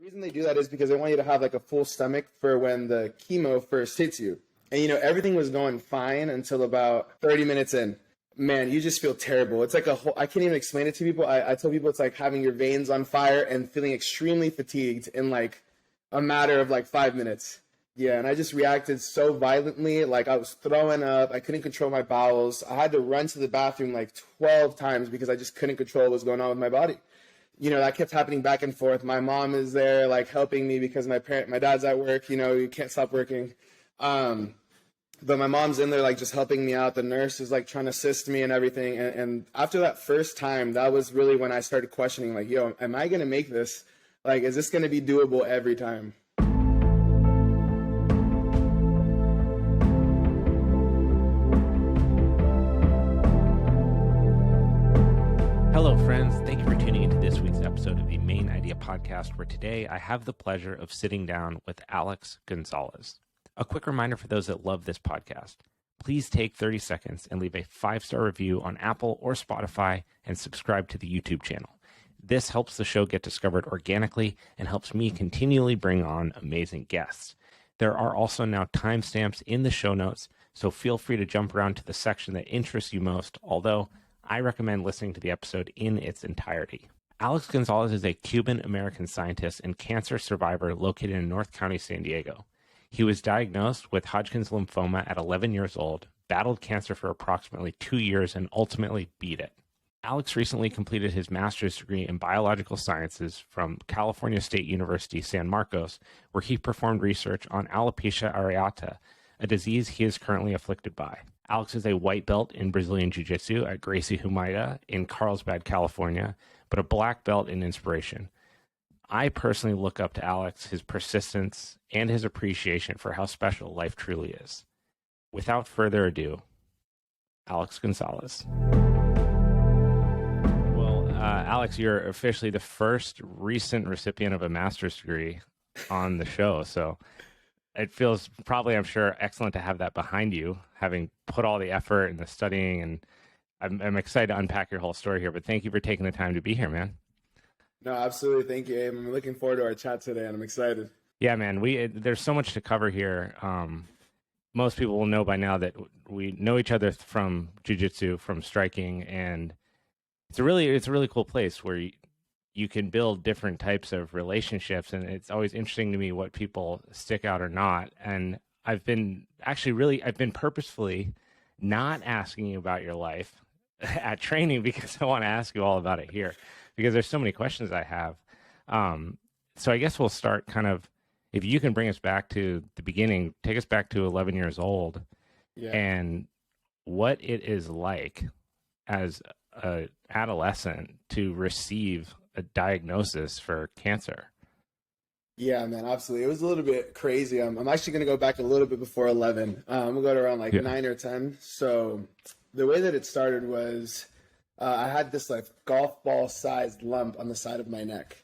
reason they do that is because they want you to have like a full stomach for when the chemo first hits you. And, you know, everything was going fine until about 30 minutes in. Man, you just feel terrible. It's like I can't even explain it to people. I tell people it's like having your veins on fire and feeling extremely fatigued in like a matter of like 5 minutes. Yeah, and I just reacted so violently. Like I was throwing up. I couldn't control my bowels. I had to run to the bathroom like 12 times because I just couldn't control what was going on with my body. You know, that kept happening back and forth. My mom is there like helping me because my dad's at work, you know, you can't stop working. But my mom's in there like just helping me out. The nurse is like trying to assist me and everything. And after that first time, that was really when I started questioning like, yo, am I going to make this? Like, is this going to be doable every time? Hello, friends. Thank you for tuning into this week's episode of the Mayn Idea Podcast, where today I have the pleasure of sitting down with Alex Gonzalez. A quick reminder for those that love this podcast. Please take 30 seconds and leave a 5-star review on Apple or Spotify and subscribe to the YouTube channel. This helps the show get discovered organically and helps me continually bring on amazing guests. There are also now timestamps in the show notes, so feel free to jump around to the section that interests you most, although I recommend listening to the episode in its entirety. Alex Gonzalez is a Cuban-American scientist and cancer survivor located in North County, San Diego. He was diagnosed with Hodgkins lymphoma at 11 years old, battled cancer for approximately 2 years, and ultimately beat it. Alex recently completed his master's degree in biological sciences from California State University, San Marcos, where he performed research on Alopecia Areata, a disease he is currently afflicted by. Alex is a white belt in Brazilian Jiu Jitsu at Gracie Humaita in Carlsbad, California, but a black belt in inspiration. I personally look up to Alex, his persistence, and his appreciation for how special life truly is. Without further ado, Alex Gonzalez. Well, Alex, you're officially the first recent recipient of a master's degree on the show, so it feels probably, I'm sure, excellent to have that behind you, having put all the effort and the studying, and I'm excited to unpack your whole story here, but thank you for taking the time to be here, man. No, absolutely. Thank you, Abe. I'm looking forward to our chat today, and I'm excited. Yeah, man. There's so much to cover here. Most people will know by now that we know each other from jiu-jitsu, from striking, and it's a really cool place where you can build different types of relationships, and it's always interesting to me what people stick out or not. And I've been purposefully not asking you about your life at training because I want to ask you all about it here, because there's so many questions I have. So I guess we'll start kind of, if you can bring us back to the beginning, take us back to 11 years old, and what it is like as an adolescent to receive a diagnosis for cancer. Yeah, man, absolutely. It was a little bit crazy. I'm actually going to go back a little bit before 11. We'll go to around 9 or 10. So the way that it started was I had this like golf ball sized lump on the side of my neck.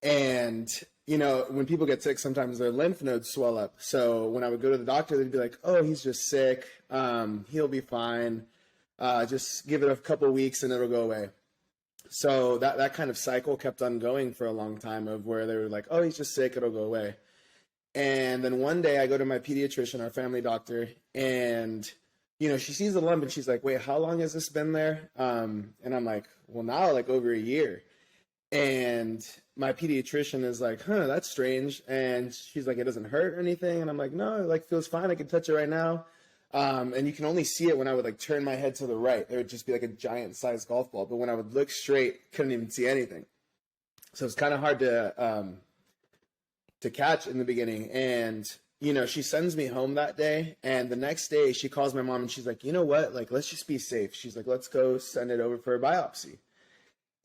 And, you know, when people get sick, sometimes their lymph nodes swell up. So when I would go to the doctor, they'd be like, oh, he's just sick. He'll be fine. Just give it a couple weeks and it'll go away. So that kind of cycle kept on going for a long time, of where they were like, oh, he's just sick, it'll go away. And then one day I go to my pediatrician, our family doctor, and, you know, she sees the lump and she's like, wait, how long has this been there? And I'm like, well, now like over a year. And my pediatrician is like, that's strange. And she's like, it doesn't hurt or anything. And I'm like, no, it like feels fine. I can touch it right now. And you can only see it when I would like turn my head to the right. There would just be like a giant sized golf ball. But when I would look straight, couldn't even see anything. So it's kind of hard to catch in the beginning. And, you know, she sends me home that day. And the next day she calls my mom and she's like, you know what? Like, let's just be safe. She's like, let's go send it over for a biopsy.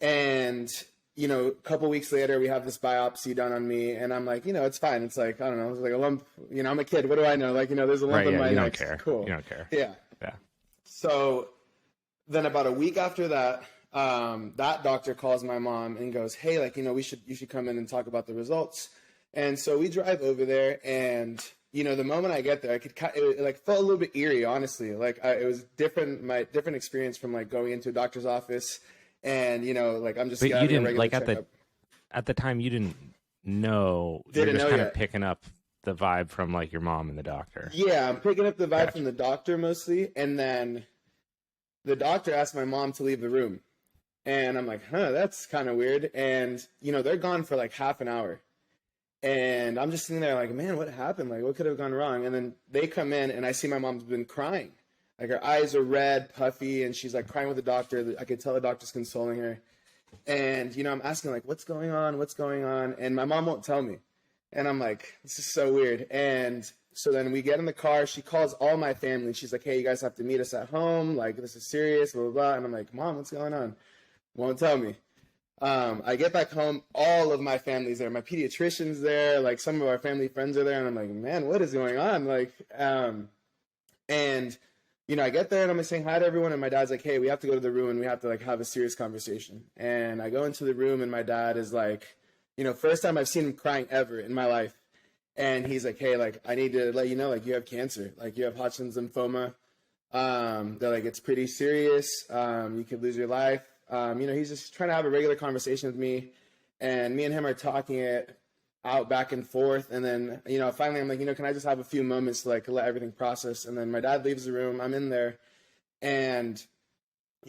And, you know, a couple weeks later, we have this biopsy done on me, and I'm like, you know, it's fine. It's like, I don't know, it's like a lump. You know, I'm a kid. What do I know? Like, you know, there's a lump in my neck. You don't care. Cool. You don't care. Yeah. So then about a week after that, that doctor calls my mom and goes, hey, like, you know, you should come in and talk about the results. And so we drive over there, and, you know, the moment I get there, it like felt a little bit eerie, honestly. Like it was different, my different experience from like going into a doctor's office. And, you know, like I'm just but you didn't a regular like checkup. at the time you didn't know. Didn't You're just know kind yet. of picking up the vibe from like your mom and the doctor. Yeah, I'm picking up the vibe Gotcha. from the doctor mostly, and then the doctor asked my mom to leave the room. And I'm like, that's kind of weird. And, they're gone for like half an hour. And I'm just sitting there like, man, what happened? Like, what could have gone wrong? And then they come in and I see my mom's been crying. Like her eyes are red, puffy, and she's like crying with the doctor. I could tell the doctor's consoling her. And, I'm asking like, what's going on? What's going on? And my mom won't tell me. And I'm like, this is so weird. And so then we get in the car. She calls all my family. She's like, hey, you guys have to meet us at home. Like, this is serious, blah, blah, blah. And I'm like, Mom, what's going on? Won't tell me. I get back home. All of my family's there. My pediatrician's there. Like, some of our family friends are there. And I'm like, man, what is going on? Like, and, I get there and I'm saying hi to everyone. And my dad's like, hey, we have to go to the room and we have to, like, have a serious conversation. And I go into the room and my dad is like, first time I've seen him crying ever in my life. And he's like, hey, like, I need to let you know, like, you have cancer. Like, you have Hodgkins lymphoma. They're like, it's pretty serious. You could lose your life. He's just trying to have a regular conversation with me. And me and him are talking it out back and forth. And then, finally I'm like, can I just have a few moments to, like, let everything process? And then my dad leaves the room. I'm in there. And,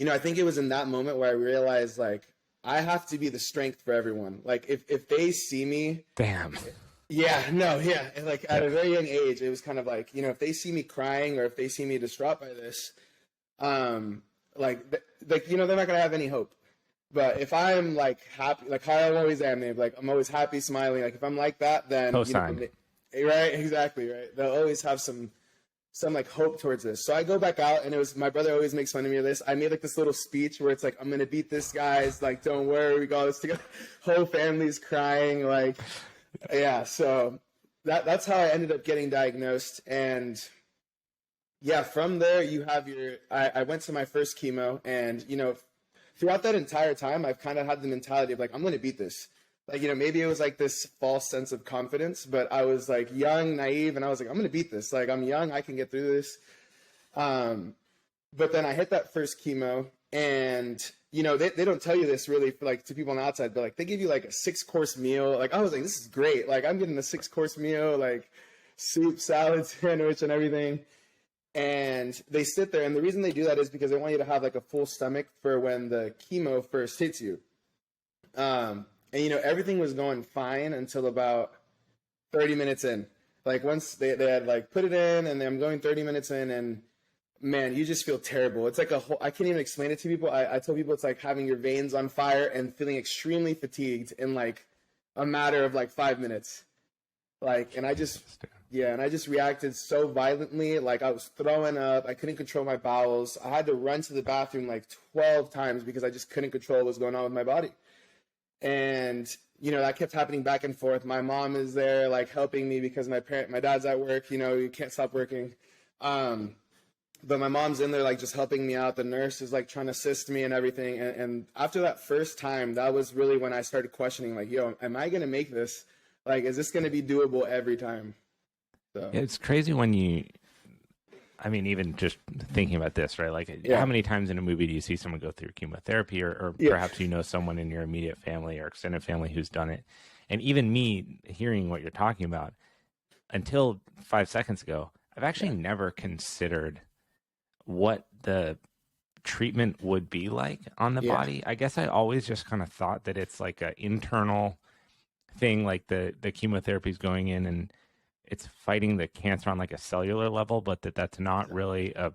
I think it was in that moment where I realized, like, I have to be the strength for everyone. Like, if they see me. Damn. Yeah, no, yeah. And like at a very young age, it was kind of like, if they see me crying or if they see me distraught by this, they're not going to have any hope. But if I'm like happy, like how I always am, like I'm always happy, smiling. Like if I'm like that, then, right, exactly, right. They'll always have some like hope towards this. So I go back out and it was, my brother always makes fun of me of this. I made like this little speech where it's like, I'm going to beat this guys. Like, don't worry. We got this together. Whole family's crying. Like, yeah. So that's how I ended up getting diagnosed. And yeah, from there you have I went to my first chemo and, throughout that entire time, I've kind of had the mentality of like, I'm going to beat this. Like, maybe it was like this false sense of confidence, but I was like young, naive, and I was like, I'm going to beat this. Like, I'm young, I can get through this. But then I hit that first chemo and, they don't tell you this really like to people on the outside, but like they give you like a 6-course meal. Like, I was like, this is great. Like, I'm getting a 6-course meal, like soup, salad, sandwich, and everything. And they sit there. And the reason they do that is because they want you to have like a full stomach for when the chemo first hits you. And, everything was going fine until about 30 minutes in. Like, once they had, like, put it in, and I'm going 30 minutes in, and, man, you just feel terrible. It's like I can't even explain it to people. I tell people it's like having your veins on fire and feeling extremely fatigued in, like, a matter of, like, 5 minutes. Like, and I just reacted so violently. Like, I was throwing up. I couldn't control my bowels. I had to run to the bathroom, like, 12 times because I just couldn't control what was going on with my body. And, that kept happening back and forth. My mom is there, like, helping me because my dad's at work, you can't stop working. But my mom's in there, like, just helping me out. The nurse is, like, trying to assist me and everything. And after that first time, that was really when I started questioning, like, am I going to make this? Like, is this going to be doable every time? So. It's crazy when even just thinking about this, right? Like, how many times in a movie do you see someone go through chemotherapy or perhaps someone in your immediate family or extended family who's done it? And even me hearing what you're talking about, until 5 seconds ago, I've actually never considered what the treatment would be like on the body. I guess I always just kind of thought that it's like an internal thing, like the chemotherapy is going in and it's fighting the cancer on like a cellular level, but that's not really a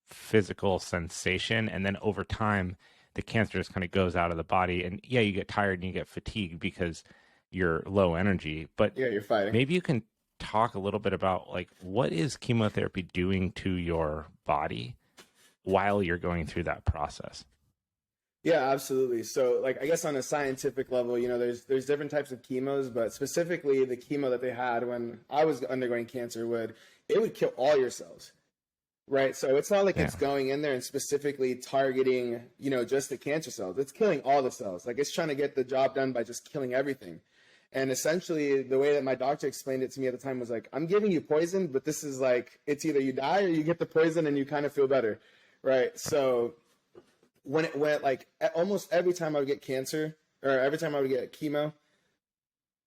physical sensation. And then over time, the cancer just kind of goes out of the body. And you get tired and you get fatigued because you're low energy. But you're fighting. Maybe you can talk a little bit about like, what is chemotherapy doing to your body while you're going through that process? Yeah, absolutely. So, like, I guess on a scientific level, there's different types of chemos, but specifically the chemo that they had when I was undergoing cancer would kill all your cells, right? So it's not like it's going in there and specifically targeting, just the cancer cells. It's killing all the cells. Like, it's trying to get the job done by just killing everything. And essentially, the way that my doctor explained it to me at the time was like, I'm giving you poison, but this is like, it's either you die or you get the poison and you kind of feel better, right? So when it went, like, almost every time I would get cancer or every time I would get chemo,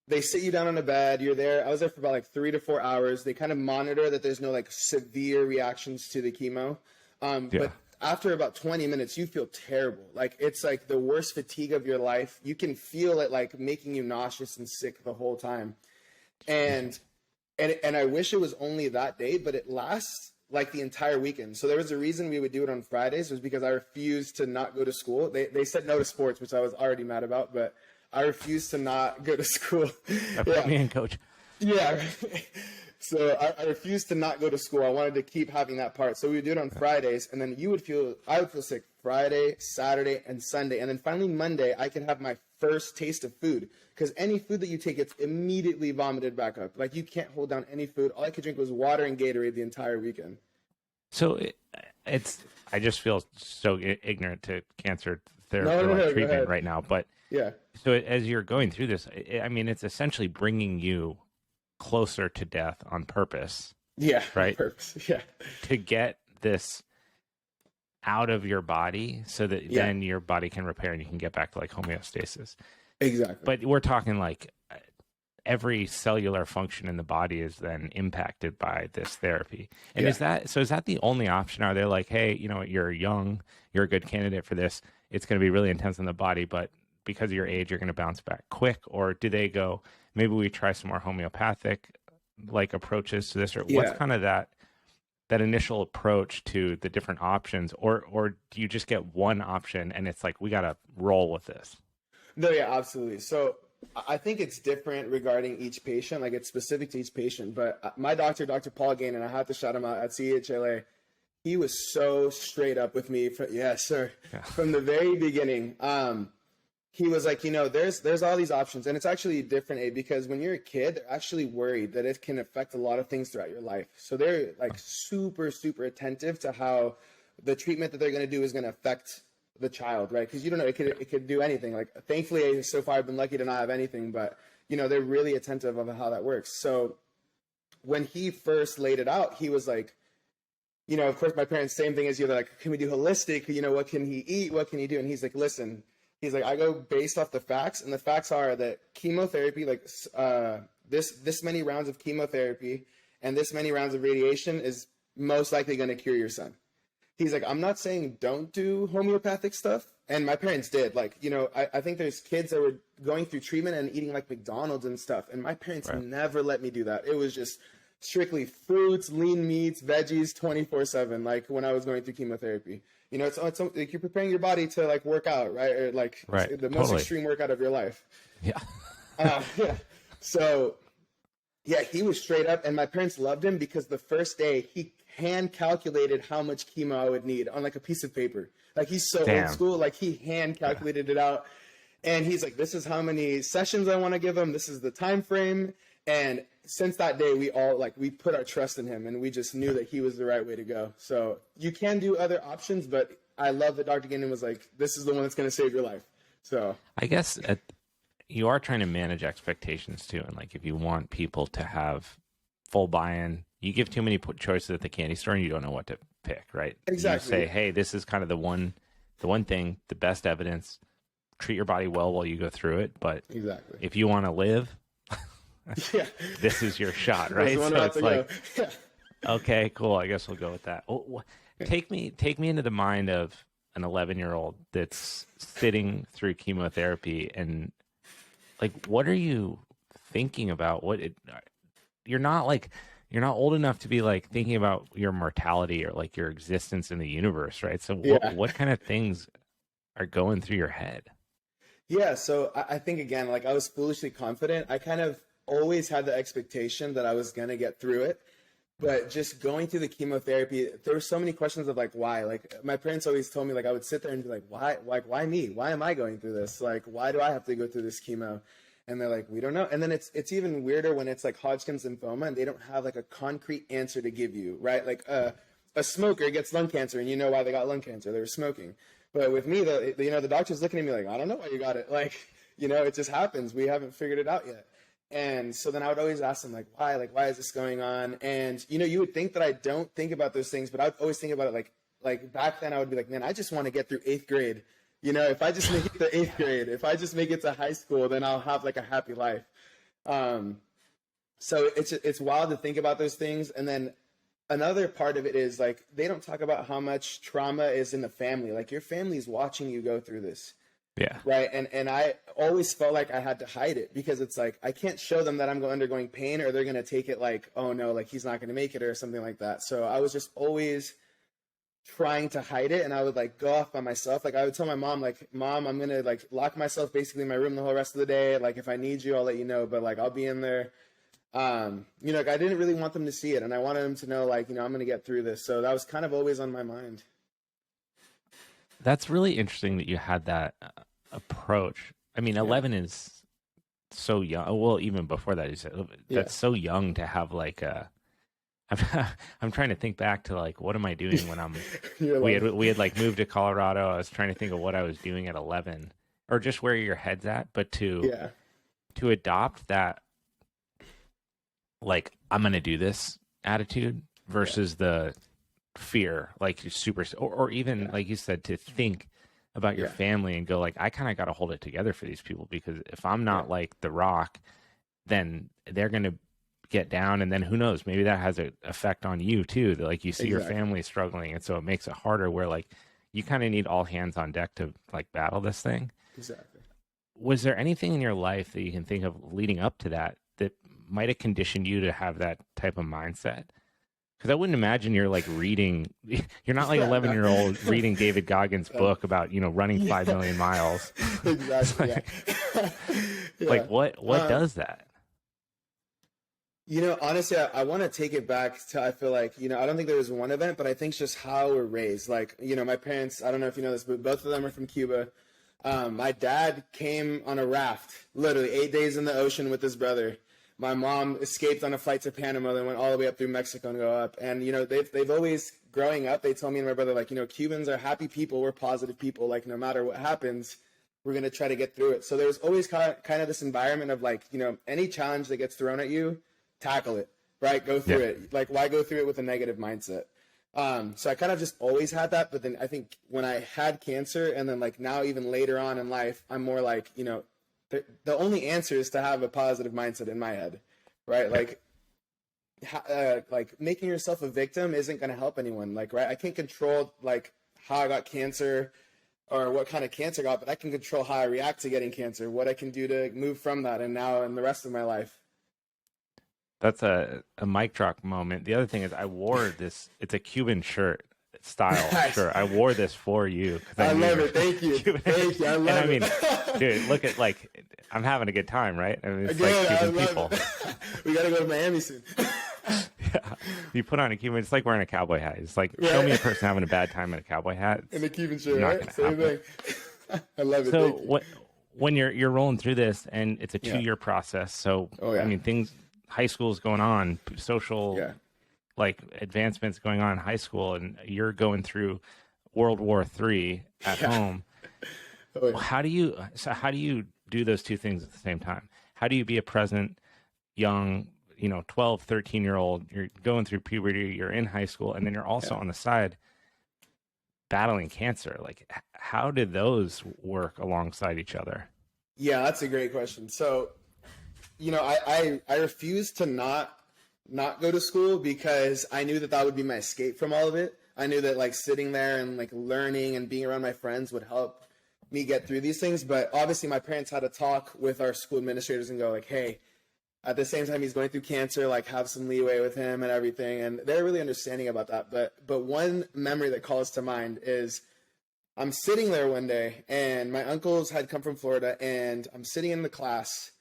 they sit you down on a bed. You're there. I was there for about like 3 to 4 hours. They kind of monitor that there's no like severe reactions to the chemo. But after about 20 minutes, you feel terrible. Like it's like the worst fatigue of your life. You can feel it like making you nauseous and sick the whole time. And I wish it was only that day, but it lasts like the entire weekend. So there was a reason we would do it on Fridays, was because I refused to not go to school. They said no to sports, which I was already mad about, but I refused to not go to school. Put me in, coach. Yeah. So I refused to not go to school. I wanted to keep having that part. So we would do it on Fridays, and then I would feel sick Friday, Saturday, and Sunday. And then finally Monday, I could have my first taste of food, because any food that you take, it's immediately vomited back up. Like you can't hold down any food. All I could drink was water and Gatorade the entire weekend. So I just feel so ignorant to cancer therapy treatment right now. But yeah. So as you're going through this, I mean, it's essentially bringing you closer to death on purpose. Yeah. Right. On purpose. Yeah. To get this out of your body so that then your body can repair and you can get back to like homeostasis. Exactly. But we're talking like every cellular function in the body is then impacted by this therapy. And is that the only option? Are they like, hey, you know, you're young, you're a good candidate for this. It's going to be really intense in the body, but because of your age, you're going to bounce back quick? Or do they go, maybe we try some more homeopathic like approaches to this? Or what's kind of that initial approach to the different options? Or do you just get one option and it's like, we got to roll with this? No, yeah, absolutely. So I think it's different regarding each patient. Like it's specific to each patient. But my doctor, Dr. Paul Gain, and I have to shout him out at CHLA, he was so straight up with me. From the very beginning. He was like, you know, there's all these options, and it's actually different, Abe, because when you're a kid, they're actually worried that it can affect a lot of things throughout your life. So they're like super, super attentive to how the treatment that they're going to do is going to affect the child, right? Because you don't know, it could do anything. Like, thankfully, so far I've been lucky to not have anything, but you know, they're really attentive of how that works. So when he first laid it out, he was like, you know, of course, my parents, same thing as you. They're like, can we do holistic? You know, what can he eat? What can he do? And he's like, listen. He's like, I go based off the facts, and the facts are that chemotherapy, like this many rounds of chemotherapy and this many rounds of radiation is most likely going to cure your son. He's like, I'm not saying don't do homeopathic stuff. And my parents did. Like, you know, I think there's kids that were going through treatment and eating like McDonald's and stuff. And my parents never let me do that. It was just strictly fruits, lean meats, veggies, 24/7. Like when I was going through chemotherapy. You know, it's like you're preparing your body to like work out, right? Or like the most extreme workout of your life. Yeah. Yeah. So, yeah, he was straight up, and my parents loved him because the first day he hand calculated how much chemo I would need on like a piece of paper. Like he's so old school, like he hand calculated it out, and he's like, "This is how many sessions I want to give him. This is the time frame." And since that day, we put our trust in him, and we just knew that he was the right way to go. So you can do other options, but I love that Dr. Gannon was like, this is the one that's going to save your life. So I guess you are trying to manage expectations too. And like, if you want people to have full buy-in, you give too many choices at the candy store and you don't know what to pick, right? Exactly. You say, hey, this is kind of the one thing, the best evidence, treat your body well while you go through it. But if you want to live, this is your shot, right? So it's like, okay, cool. I guess we'll go with that. Take me into the mind of an 11-year-old that's sitting through chemotherapy, and like, what are you thinking about? You're not old enough to be like thinking about your mortality or like your existence in the universe, right? So what kind of things are going through your head? Yeah. So I think, again, like I was foolishly confident. I kind of always had the expectation that I was going to get through it, but just going through the chemotherapy, there were so many questions of like, why? Like my parents always told me, like, I would sit there and be like, why? Like, why me? Why am I going through this? Like, why do I have to go through this chemo? And they're like, we don't know. And then it's even weirder when it's like Hodgkins lymphoma and they don't have like a concrete answer to give you, right? Like a smoker gets lung cancer and you know why they got lung cancer. They were smoking. But with me, the doctor's looking at me like, I don't know why you got it. Like, you know, it just happens. We haven't figured it out yet. And so then I would always ask them, like, why? Like, why is this going on? And, you know, you would think that I don't think about those things, but I would always think about it like back then I would be like, man, I just want to get through 8th grade. You know, if I just make it to 8th grade, if I just make it to high school, then I'll have like a happy life. So it's wild to think about those things. And then another part of it is like, they don't talk about how much trauma is in the family. Like your family's watching you go through this. Yeah. Right. And I always felt like I had to hide it, because it's like, I can't show them that I'm undergoing pain, or they're going to take it like, oh no, like he's not going to make it or something like that. So I was just always trying to hide it. And I would like go off by myself. Like I would tell my mom, like, Mom, I'm going to like lock myself basically in my room the whole rest of the day. Like if I need you, I'll let you know, but like, I'll be in there. You know, like I didn't really want them to see it, and I wanted them to know, like, you know, I'm going to get through this. So that was kind of always on my mind. That's really interesting that you had that approach. I mean, 11 is so young. Well, even before that, you said that's so young to have like a. I'm trying to think back to like, what am I doing when I'm? we had like moved to Colorado. I was trying to think of what I was doing at 11, or just where your head's at. But to adopt that, like, I'm gonna do this attitude versus the fear, like super, or even like you said, to think about your family and go like, I kind of got to hold it together for these people, because if I'm not like The Rock, then they're going to get down. And then who knows, maybe that has an effect on you too. Like you see your family struggling. And so it makes it harder, where like you kind of need all hands on deck to like battle this thing. Exactly. Was there anything in your life that you can think of leading up to that might have conditioned you to have that type of mindset? Because I wouldn't imagine you're like reading, you're not like 11-year-old reading David Goggins' book about, you know, running 5 million miles. Exactly. Like what does that? You know, honestly, I want to take it back to, I feel like, you know, I don't think there was one event, but I think it's just how we're raised. Like, you know, my parents, I don't know if you know this, but both of them are from Cuba. My dad came on a raft, literally 8 days in the ocean with his brother. My mom escaped on a flight to Panama, then went all the way up through Mexico and go up. And, you know, they've always, growing up, they told me and my brother, like, you know, Cubans are happy people. We're positive people. Like, no matter what happens, we're going to try to get through it. So there's always kind of this environment of like, you know, any challenge that gets thrown at you, tackle it, right? Go through it. Like, why go through it with a negative mindset? So I kind of just always had that. But then I think when I had cancer, and then like now even later on in life, I'm more like, you know, the only answer is to have a positive mindset in my head, right? Like, like making yourself a victim isn't going to help anyone. Like, right? I can't control like how I got cancer or what kind of cancer I got, but I can control how I react to getting cancer, what I can do to move from that and now in the rest of my life. That's a mic drop moment. The other thing is I wore this, it's a Cuban shirt style shirt. I wore this for you. I love it. Thank you. Thank you. I love it. I mean, dude, look at like, I'm having a good time, right? I mean, it's like Cuban people. We got to go to Miami soon. You put on a Cuban, it's like wearing a cowboy hat. It's like, show me a person having a bad time in a cowboy hat. In a Cuban shirt, right? Same thing. I love it. So when you're rolling through this, and it's a 2-year process. So, I mean, high school is going on, social like advancements going on in high school, and you're going through World War III at home. How do you do those two things at the same time? How do you be a present, young, you know, 12, 13-year-old, you're going through puberty, you're in high school, and then you're also on the side battling cancer? Like, how did those work alongside each other? Yeah, that's a great question. So, you know, I refused to not go to school because I knew that would be my escape from all of it. I knew that like sitting there and like learning and being around my friends would help me get through these things. But obviously my parents had to talk with our school administrators and go like, hey, at the same time he's going through cancer, like have some leeway with him and everything. And they're really understanding about that. But one memory that calls to mind is I'm sitting there one day, and my uncles had come from Florida, and I'm sitting in the class.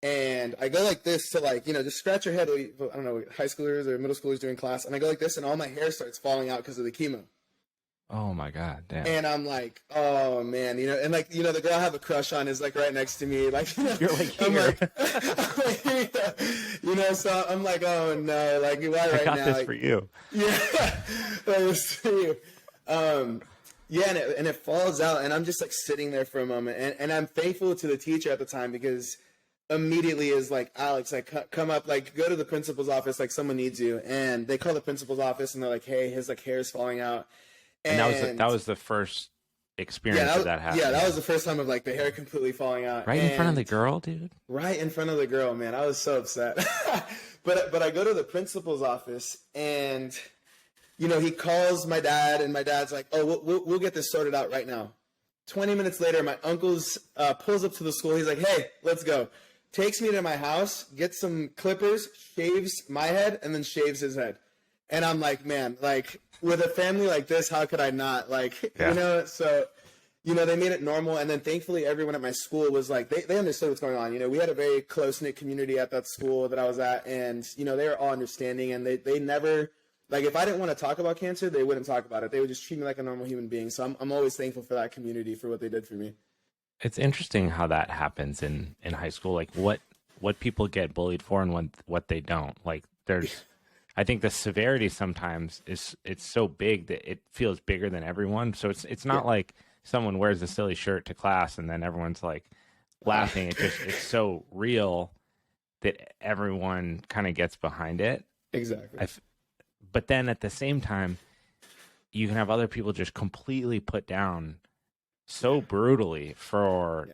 And I go like this to like, you know, just scratch your head. I don't know, high schoolers or middle schoolers doing class. And I go like this, and all my hair starts falling out because of the chemo. Oh my God, damn. And I'm like, oh man, you know, and like, you know, the girl I have a crush on is like right next to me. Like, you know, you're like, here. I'm like, you know, so I'm like, oh no, like why right now? I got this like, for you. Yeah, that was for you. Yeah, and it falls out, and I'm just like sitting there for a moment, and I'm thankful to the teacher at the time, because immediately is like, Alex, like come up, like go to the principal's office, like someone needs you. And they call the principal's office, and they're like, hey, his like hair is falling out. And that was the first experience of that happening. Yeah, that was the first time of like the hair completely falling out. Right in front of the girl, dude? Right in front of the girl, man. I was so upset. But I go to the principal's office and, you know, he calls my dad and my dad's like, oh, we'll get this sorted out right now. 20 minutes later, my uncle's pulls up to the school. He's like, hey, let's go. Takes me to my house, gets some clippers, shaves my head, and then shaves his head. And I'm like, man, like with a family like this, how could I not? Like, you know, so, you know, they made it normal. And then thankfully everyone at my school was like, they understood what's going on. You know, we had a very close-knit community at that school that I was at. And, you know, they were all understanding. And they never, like, if I didn't want to talk about cancer, they wouldn't talk about it. They would just treat me like a normal human being. So I'm always thankful for that community, for what they did for me. It's interesting how that happens in high school, like what people get bullied for and what they don't. Like I think the severity sometimes it's so big that it feels bigger than everyone. So it's not like someone wears a silly shirt to class and then everyone's like laughing. It's so real that everyone kind of gets behind it. Exactly. But then at the same time, you can have other people just completely put down so brutally for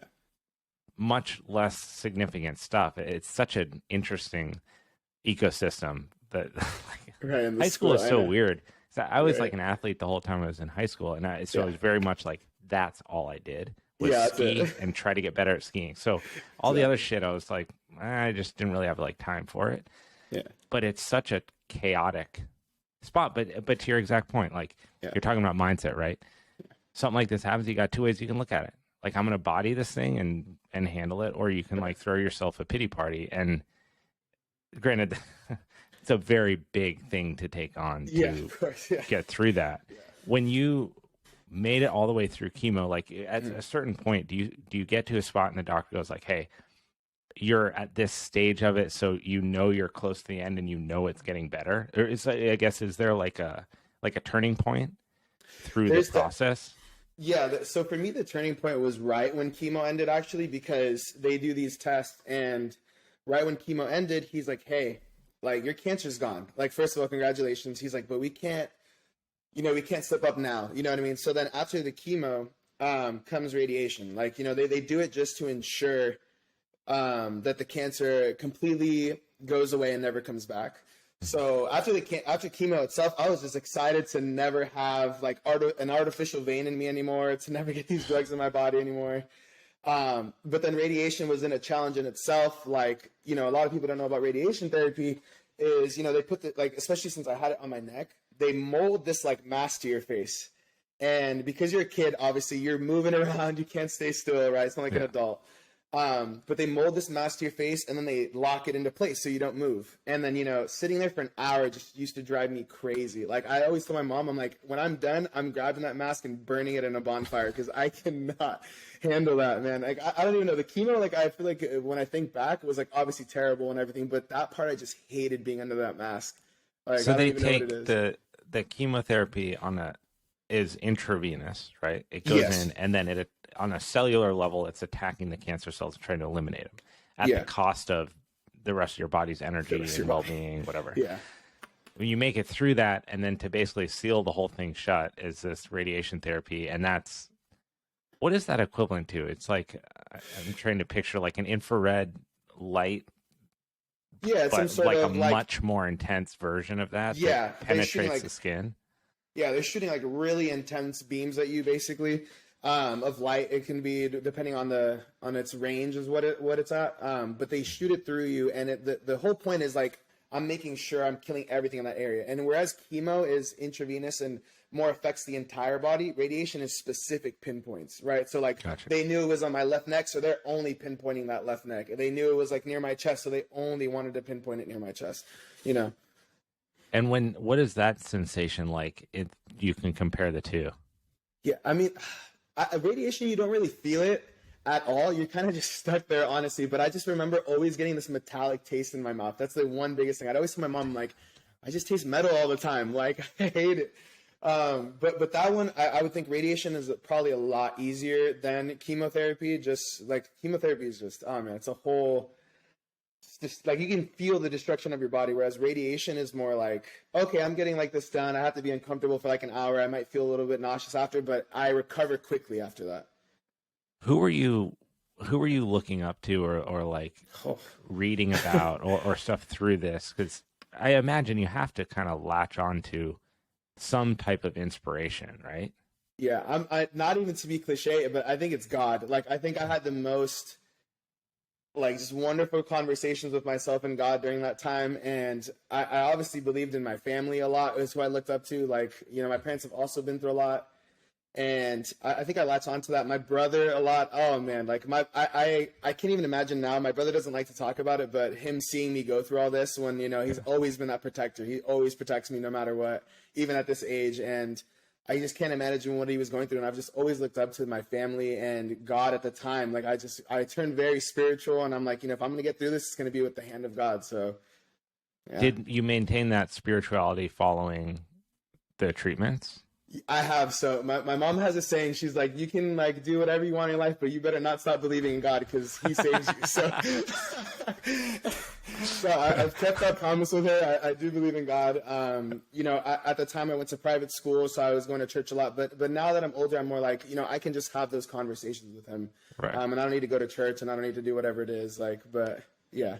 much less significant stuff. It's such an interesting ecosystem that high school is so weird. So I was like an athlete the whole time I was in high school, and I was very much like that's all I did was ski and try to get better at skiing. So all the other shit, I was like, I just didn't really have like time for it. Yeah. But it's such a chaotic spot. But to your exact point, like you're talking about mindset, right? Something like this happens, you got two ways you can look at it. Like, I'm going to body this thing and handle it, or you can like throw yourself a pity party. And granted, it's a very big thing to take on to get through that. Yeah. When you made it all the way through chemo, like at a certain point, do you get to a spot and the doctor goes like, hey, you're at this stage of it, so you know you're close to the end and you know it's getting better? Or is there like a turning point through the process? So for me, the turning point was right when chemo ended, actually, because they do these tests, and right when chemo ended, he's like, hey, like, your cancer's gone. Like, first of all, congratulations. He's like, but we can't slip up now. You know what I mean? So then after the chemo comes radiation. Like, you know, they do it just to ensure that the cancer completely goes away and never comes back. So after chemo itself, I was just excited to never have like an artificial vein in me anymore, to never get these drugs in my body anymore. But then radiation was in a challenge in itself. Like, you know, a lot of people don't know about radiation therapy is, you know, they put especially since I had it on my neck, they mold this like mask to your face. And because you're a kid, obviously you're moving around, you can't stay still, right? It's not like an adult. But they mold this mask to your face and then they lock it into place so you don't move. And then, you know, sitting there for an hour just used to drive me crazy. Like, I always tell my mom, I'm like, when I'm done, I'm grabbing that mask and burning it in a bonfire because I cannot handle that, man. Like, I don't even know. The chemo, like, I feel like when I think back, it was like obviously terrible and everything, but that part I just hated being under that mask. Like, so they take the chemotherapy is intravenous, right? It goes in and then on a cellular level, it's attacking the cancer cells and trying to eliminate them at the cost of the rest of your body's energy and well-being, whatever. Yeah. When you make it through that, and then to basically seal the whole thing shut is this radiation therapy. And what is that equivalent to? It's like, I'm trying to picture like an infrared light. Yeah, it's but like a much more intense version of that. Yeah. That penetrates the skin. Yeah, they're shooting like really intense beams at you, basically. Of light. It can be depending on its range is what it's at. But they shoot it through you, and the whole point is like, I'm making sure I'm killing everything in that area. And whereas chemo is intravenous and more affects the entire body, radiation is specific pinpoints, right? So like, They knew it was on my left neck, so they're only pinpointing that left neck. They knew it was like near my chest, so they only wanted to pinpoint it near my chest, you know. And what is that sensation like? You can compare the two. Yeah, I mean, radiation, you don't really feel it at all. You're kind of just stuck there, honestly. But I just remember always getting this metallic taste in my mouth. That's the one biggest thing. I'd always tell my mom, like, I just taste metal all the time. Like, I hate it. But that one, I would think radiation is probably a lot easier than chemotherapy. Just like chemotherapy is just, oh man, it's just like you can feel the destruction of your body, whereas radiation is more like, okay, I'm getting like this done. I have to be uncomfortable for like an hour. I might feel a little bit nauseous after, but I recover quickly after that. Who are you looking up to or like reading about or stuff through this? Because I imagine you have to kind of latch on to some type of inspiration, right? Yeah, I not even to be cliche, but I think it's God. Like, I think I had the most like just wonderful conversations with myself and God during that time. And I obviously believed in my family a lot. It was who I looked up to. Like, you know, my parents have also been through a lot. And I think I latched onto that. My brother a lot. Oh man, like I can't even imagine now. My brother doesn't like to talk about it, but him seeing me go through all this when, you know, he's always been that protector. He always protects me no matter what, even at this age. And I just can't imagine what he was going through. And I've just always looked up to my family and God at the time. Like I turned very spiritual, and I'm like, you know, if I'm going to get through this, it's going to be with the hand of God. So yeah. Did you maintain that spirituality following the treatments? I have. So my mom has a saying. She's like, you can like do whatever you want in life, but you better not stop believing in God because he saves you. So I've kept that promise with her. I do believe in God. You know, at the time I went to private school, so I was going to church a lot. But now that I'm older, I'm more like, you know, I can just have those conversations with him. Right. And I don't need to go to church, and I don't need to do whatever it is. Like, but yeah.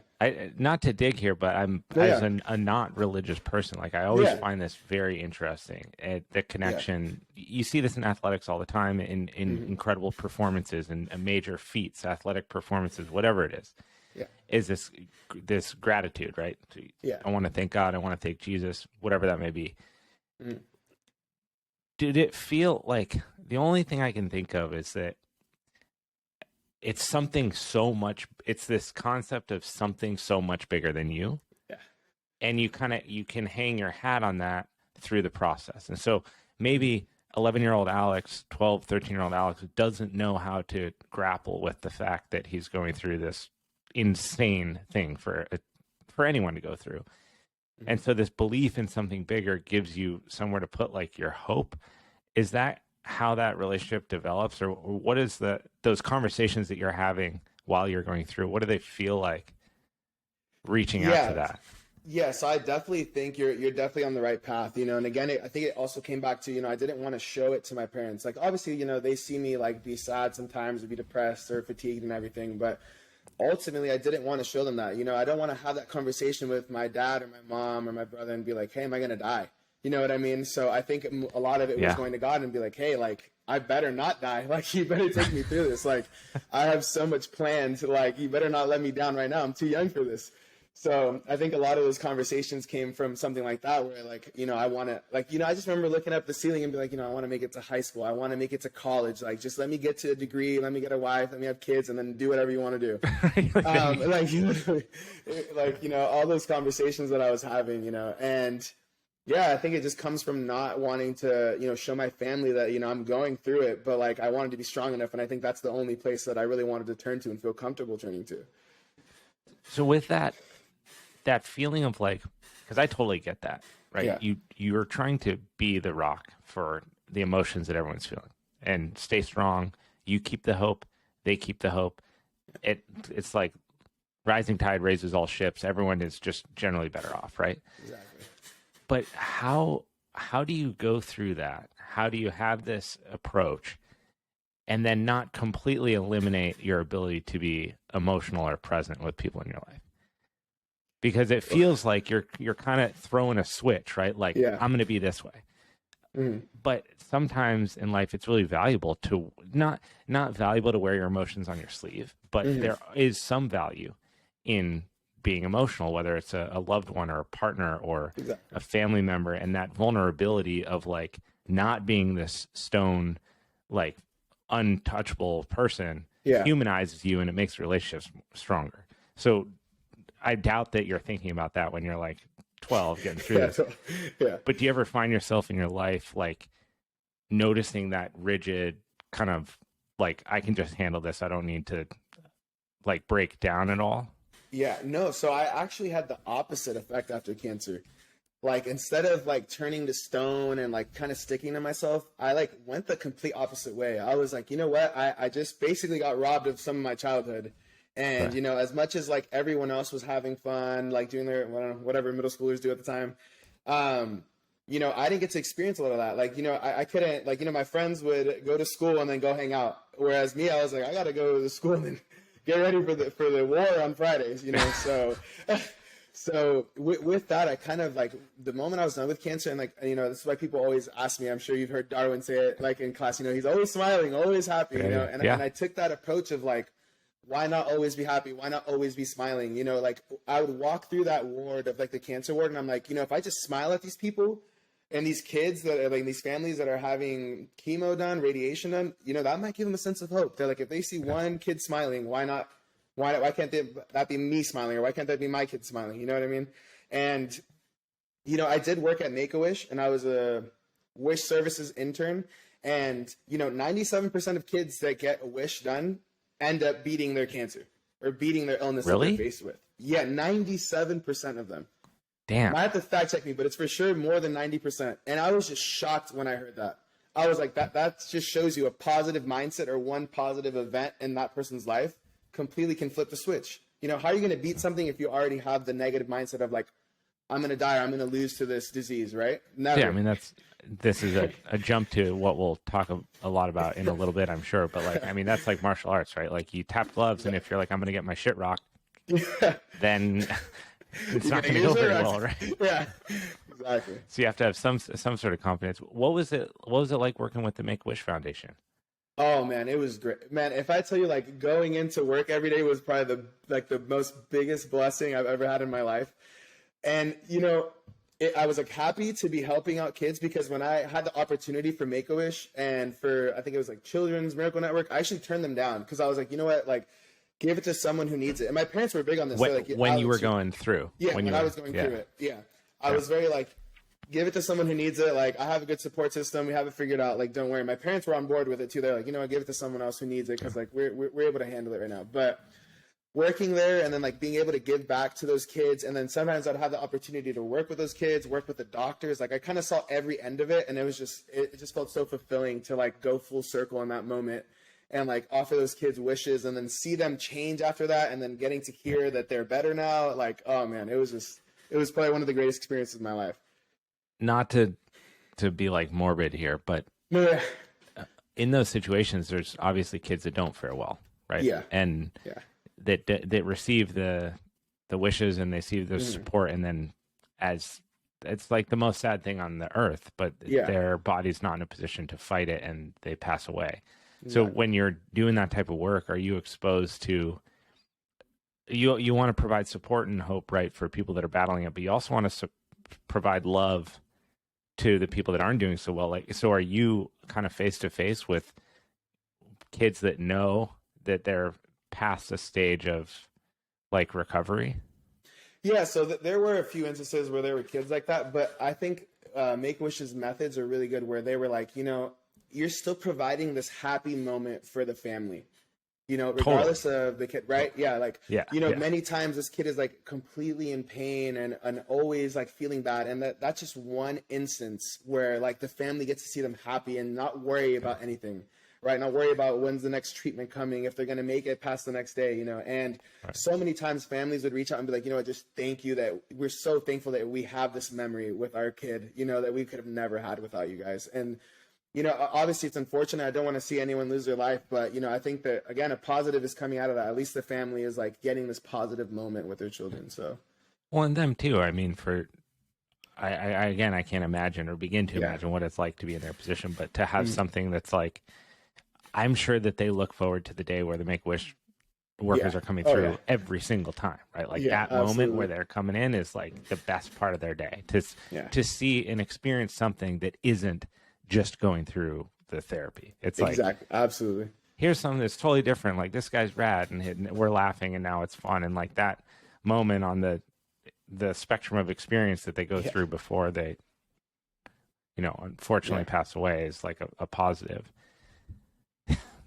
Not to dig here, but I'm as a not religious person. Like I always find this very interesting. The connection you see this in athletics all the time, in incredible performances and major feats, athletic performances, whatever it is. Yeah. Is this gratitude, right? Yeah. I want to thank God. I want to thank Jesus, whatever that may be. Did it feel like the only thing I can think of is that it's something so much, it's this concept of something so much bigger than you. Yeah. And you can hang your hat on that through the process. And so maybe 11-year-old Alex, 12, 13-year-old Alex doesn't know how to grapple with the fact that he's going through this insane thing for anyone to go through. And so this belief in something bigger gives you somewhere to put like your hope. Is that how that relationship develops, or what is those conversations that you're having while you're going through? What do they feel like reaching out to that? Yeah, so I definitely think you're definitely on the right path, you know. And again, I think it also came back to, you know, I didn't want to show it to my parents. Like obviously, you know, they see me like be sad sometimes or be depressed or fatigued and everything, but ultimately I didn't want to show them that. You know, I don't want to have that conversation with my dad or my mom or my brother and be like, hey, am I going to die? You know what I mean? So I think a lot of it was going to God and be like, hey, like, I better not die. Like, you better take me through this. Like, I have so much planned. Like, you better not let me down right now. I'm too young for this. So I think a lot of those conversations came from something like that, where like, you know, I want to, like, you know, I just remember looking up the ceiling and be like, you know, I want to make it to high school. I want to make it to college. Like, just let me get to a degree. Let me get a wife. Let me have kids, and then do whatever you want to do. Like, you know, all those conversations that I was having, you know, and yeah, I think it just comes from not wanting to, you know, show my family that, you know, I'm going through it, but like I wanted to be strong enough. And I think that's the only place that I really wanted to turn to and feel comfortable turning to. So with that feeling of like, because I totally get that, right? Yeah. You're trying to be the rock for the emotions that everyone's feeling and stay strong. You keep the hope, they keep the hope. It's like rising tide raises all ships. Everyone is just generally better off, right? Exactly. But how do you go through that? How do you have this approach and then not completely eliminate your ability to be emotional or present with people in your life? Because it feels like you're kind of throwing a switch, right? Like, I'm going to be this way. Mm-hmm. But sometimes in life, it's really valuable to not valuable to wear your emotions on your sleeve, but there is some value in being emotional, whether it's a loved one or a partner or a family member, and that vulnerability of like not being this stone, like untouchable person humanizes you, and it makes relationships stronger. So I doubt that you're thinking about that when you're like 12 getting through this. But do you ever find yourself in your life like noticing that rigid kind of like, I can just handle this, I don't need to like break down at all? Yeah, no. So I actually had the opposite effect after cancer. Like, instead of like turning to stone and like kind of sticking to myself, I like went the complete opposite way. I was like, you know what? I just basically got robbed of some of my childhood. And, you know, as much as like everyone else was having fun, like doing their, whatever middle schoolers do at the time, you know, I didn't get to experience a lot of that. Like, you know, I couldn't, like, you know, my friends would go to school and then go hang out. Whereas me, I was like, I got to go to school and get ready for the war on Fridays, you know? So, so with that, I kind of like the moment I was done with cancer, and like, you know, this is why people always ask me, I'm sure you've heard Darwin say it like in class, you know, he's always smiling, always happy, you know? And I took that approach of like, why not always be happy? Why not always be smiling? You know, like I would walk through that ward of like the cancer ward, and I'm like, you know, if I just smile at these people and these kids that are like these families that are having chemo done, radiation done, you know, that might give them a sense of hope. They're like, if they see one kid smiling, why not? Why can't that be me smiling, or why can't that be my kid smiling? You know what I mean? And, you know, I did work at Make-A-Wish, and I was a Wish Services intern. And, you know, 97% of kids that get a wish done end up beating their cancer or beating their illness that they're faced with. Yeah, 97% of them. Damn. I have to fact check me, but it's for sure more than 90%. And I was just shocked when I heard that. I was like, that just shows you a positive mindset or one positive event in that person's life completely can flip the switch. You know, how are you going to beat something if you already have the negative mindset of like, I'm going to die, or I'm going to lose to this disease, right? Never. Yeah, I mean, this is a jump to what we'll talk a lot about in a little bit, I'm sure. But like, I mean, that's like martial arts, right? Like you tap gloves, and if you're like, I'm going to get my shit rocked, then it's not going to go very well, right? Yeah, exactly. So you have to have some sort of confidence. What was it like working with the Make-A-Wish Foundation? Oh man, it was great. Man, if I tell you like going into work every day was probably the most biggest blessing I've ever had in my life. And, you know, I was like happy to be helping out kids, because when I had the opportunity for Make-A-Wish and for, I think it was like Children's Miracle Network, I actually turned them down because I was like, you know what, like give it to someone who needs it. And my parents were big on this. When you were going through. Yeah, when I was going through it. Yeah. I was very like, give it to someone who needs it. Like, I have a good support system. We have it figured out. Like, don't worry. My parents were on board with it too. They're like, you know what, give it to someone else who needs it, because like we're able to handle it right now. But working there and then like being able to give back to those kids, and then sometimes I'd have the opportunity to work with those kids, work with the doctors. Like I kind of saw every end of it, and it just felt so fulfilling to like go full circle in that moment and like offer those kids wishes and then see them change after that, and then getting to hear that they're better now. Like, oh man, it was probably one of the greatest experiences of my life. Not to be like morbid here, but in those situations, there's obviously kids that don't fare well, right? Yeah. And that receive the wishes and they see the support, and then as it's like the most sad thing on the earth, but their body's not in a position to fight it and they pass away. So when you're doing that type of work, are you exposed to, you want to provide support and hope, right, for people that are battling it, but you also want to provide love to the people that aren't doing so well. Like, so are you kind of face to face with kids that know that they're past a stage of like recovery? Yeah, so there were a few instances where there were kids like that, but I think Make-A-Wish's methods are really good, where they were like, you know, you're still providing this happy moment for the family, you know, regardless of the kid, right? Yeah, like, you know, many times this kid is like completely in pain and always like feeling bad, and that's just one instance where like the family gets to see them happy and not worry about anything. Right, not worry about when's the next treatment coming, if they're going to make it past the next day, you know. And so many times families would reach out and be like, you know what, just thank you, that we're so thankful that we have this memory with our kid, you know, that we could have never had without you guys. And, you know, obviously it's unfortunate. I don't want to see anyone lose their life, but, you know, I think that, again, a positive is coming out of that. At least the family is like getting this positive moment with their children. So, well, and them too. I mean, I can't imagine or begin to imagine what it's like to be in their position, but to have something that's like, I'm sure that they look forward to the day where the Make-A-Wish workers are coming through every single time, right? Like that moment where they're coming in is like the best part of their day, to see and experience something that isn't just going through the therapy. It's like, absolutely. Here's something that's totally different. Like, this guy's rad and we're laughing and now it's fun. And like that moment on the spectrum of experience that they go through before they, you know, unfortunately pass away is like a positive.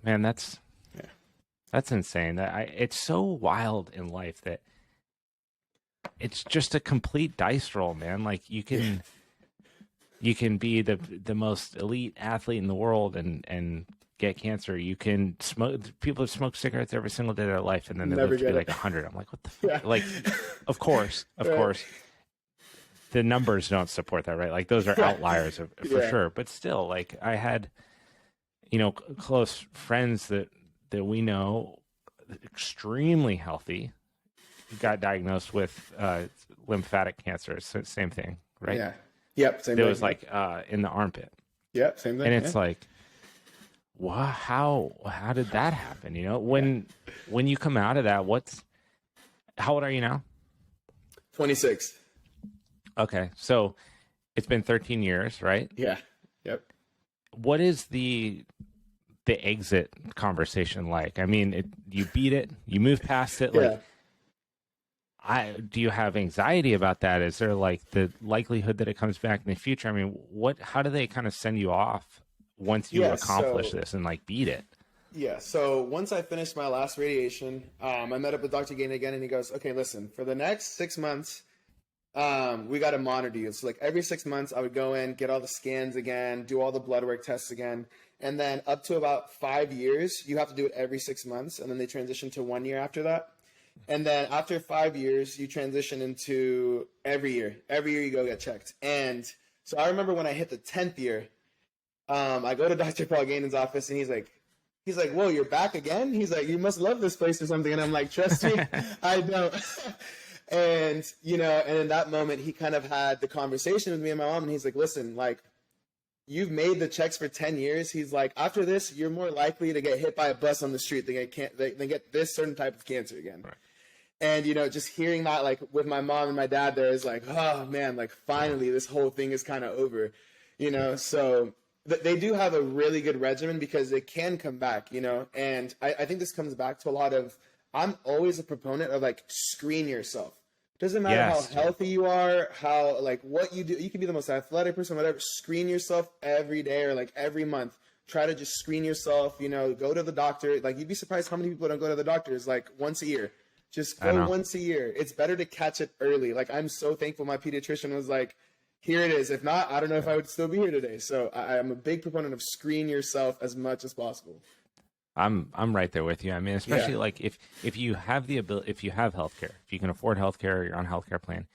Man, that's insane. It's so wild in life that it's just a complete dice roll, man. Like you can be the most elite athlete in the world and get cancer. You can smoke. People have smoked cigarettes every single day of their life, and then they live to be like 100. I'm like, what the fuck? Yeah. Like, of course, the numbers don't support that, right? Like those are outliers for sure. But still, like I had, close friends that we know, extremely healthy, got diagnosed with lymphatic cancer. So same thing, right? Yeah. Yep. Same it thing. was like in the armpit. Yep. Same thing. And it's like, wow, how did that happen? When you come out of that, how old are you now? 26. Okay. So it's been 13 years, right? Yeah. Yep. What is the exit conversation like? I mean, you beat it, you move past it. Like, do you have anxiety about that? Is there like the likelihood that it comes back in the future? I mean, how do they kind of send you off once you accomplish this and like beat it? Yeah. So once I finished my last radiation, I met up with Dr. Gain again, and he goes, okay, listen, for the next 6 months, we got to monitor you. So like every 6 months I would go in, get all the scans again, do all the blood work tests again. And then up to about 5 years, you have to do it every 6 months. And then they transition to 1 year after that. And then after 5 years, you transition into every year you go get checked. And so I remember when I hit the 10th year, I go to Dr. Paul Gainon's office, and he's like, whoa, you're back again? He's like, you must love this place or something. And I'm like, trust me, I don't. And, and in that moment, he kind of had the conversation with me and my mom, and he's like, listen, like, you've made the checks for 10 years. He's like, after this, you're more likely to get hit by a bus on the street than get this certain type of cancer again. Right. And, just hearing that, like, with my mom and my dad there is like, oh, man, like, finally, this whole thing is kind of over, So they do have a really good regimen because they can come back, And I think this comes back to a lot of, I'm always a proponent of, like, screen yourself. Doesn't matter how healthy you are, how, like, what you do. You can be the most athletic person, whatever. Screen yourself every day or, like, every month. Try to just screen yourself, go to the doctor. Like, you'd be surprised how many people don't go to the doctors, like, once a year. Just go once a year. It's better to catch it early. Like, I'm so thankful my pediatrician was like, here it is. If not, I don't know if I would still be here today. So I'm a big proponent of screen yourself as much as possible. I'm right there with you. I mean, especially like if you have the ability, if you have healthcare, if you can afford healthcare, or you're on a healthcare plan,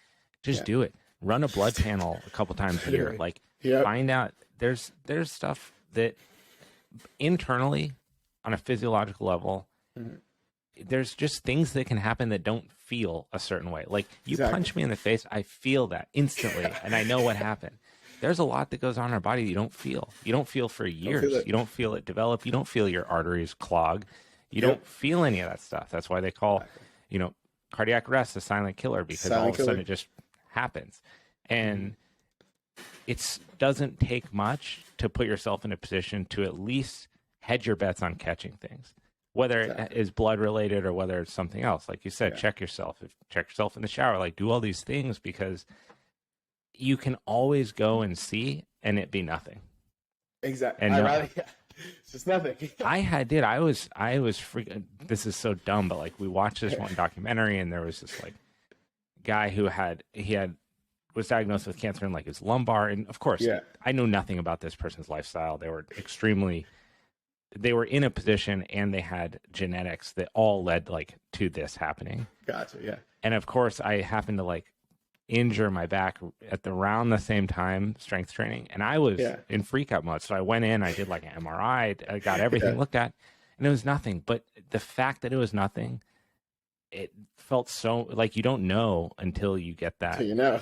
just do it. Run a blood panel a couple times a year. Like find out there's stuff that internally on a physiological level, there's just things that can happen that don't feel a certain way. Like you punch me in the face, I feel that instantly, and I know what happened. There's a lot that goes on in our body you don't feel. You don't feel for years. You don't feel it develop. You don't feel your arteries clog. You don't feel any of that stuff. That's why they call, cardiac arrest a silent killer, because all of a sudden it just happens. And it doesn't take much to put yourself in a position to at least hedge your bets on catching things, whether it is blood related or whether it's something else. Like you said, check yourself. Check yourself in the shower. Like do all these things, because you can always go and see and it be nothing. Exactly. And it's just nothing. I was freaking, this is so dumb, but like we watched this one documentary, and there was this like guy who was diagnosed with cancer in like his lumbar. And of course, I know nothing about this person's lifestyle. They were in a position, and they had genetics that all led like to this happening. Gotcha. Yeah. And of course I happened to like injure my back at around the same time strength training, and I was in freak out mode. So I went in, I did like an MRI, I got everything looked at, and it was nothing. But the fact that it was nothing, it felt so like you don't know until you get that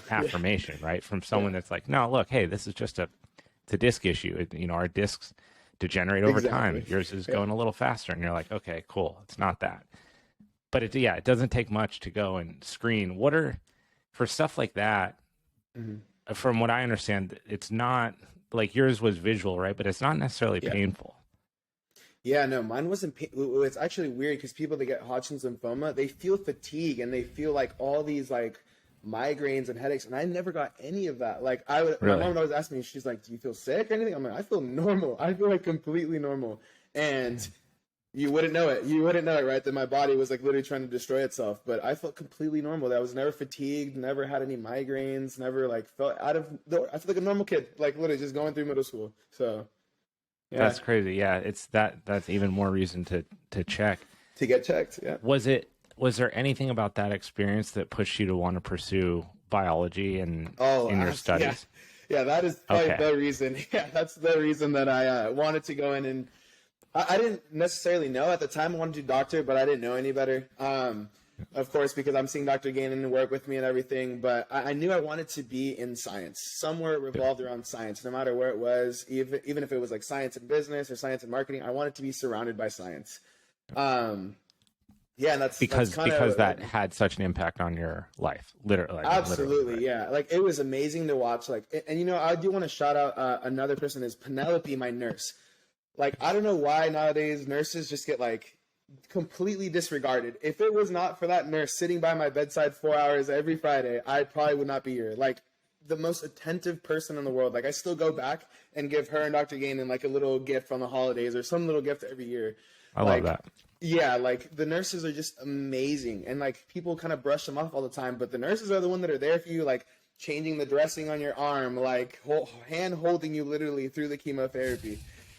affirmation, right? From someone that's like, no, look, hey, this is just it's a disc issue. Our discs degenerate over time. Yours is going a little faster, and you're like, okay, cool. It's not that. But it doesn't take much to go and screen. For stuff like that, from what I understand, it's not like yours was visual, right? But it's not necessarily painful. Yeah, no, mine wasn't. It's actually weird because people that get Hodgkins lymphoma, they feel fatigue and they feel like all these like migraines and headaches, and I never got any of that. Like my mom would always ask me, she's like, "Do you feel sick or anything?" I'm like, "I feel normal. I feel like completely normal." And you wouldn't know it. You wouldn't know it, right? That my body was like literally trying to destroy itself. But I felt completely normal. That I was never fatigued, never had any migraines, never like felt I felt like a normal kid, like literally just going through middle school. So Yeah. That's crazy. Yeah, that's even more reason to check. To get checked. Yeah. Was there anything about that experience that pushed you to want to pursue biology and in your studies? Yeah, that is probably the reason. Yeah, that's the reason that I wanted to go in. And I didn't necessarily know at the time I wanted to do doctor, but I didn't know any better. Of course, because I'm seeing Dr. Gainan and work with me and everything. But I knew I wanted to be in science, somewhere revolved around science, no matter where it was, even if it was like science and business or science and marketing. I wanted to be surrounded by science. Yeah, and that's because kinda, that had such an impact on your life, literally. Absolutely, right? Yeah. Like it was amazing to watch. Like, and you know, I do want to shout out another person is Penelope, my nurse. Like, I don't know why nowadays nurses just get like completely disregarded. If it was not for that nurse sitting by my bedside 4 hours every Friday, I probably would not be here. Like, the most attentive person in the world. Like, I still go back and give her and Dr. Gainan like a little gift on the holidays or some little gift every year. I love that. Yeah, like the nurses are just amazing, and like people kind of brush them off all the time, but the nurses are the one that are there for you, like changing the dressing on your arm, like hand holding you literally through the chemotherapy.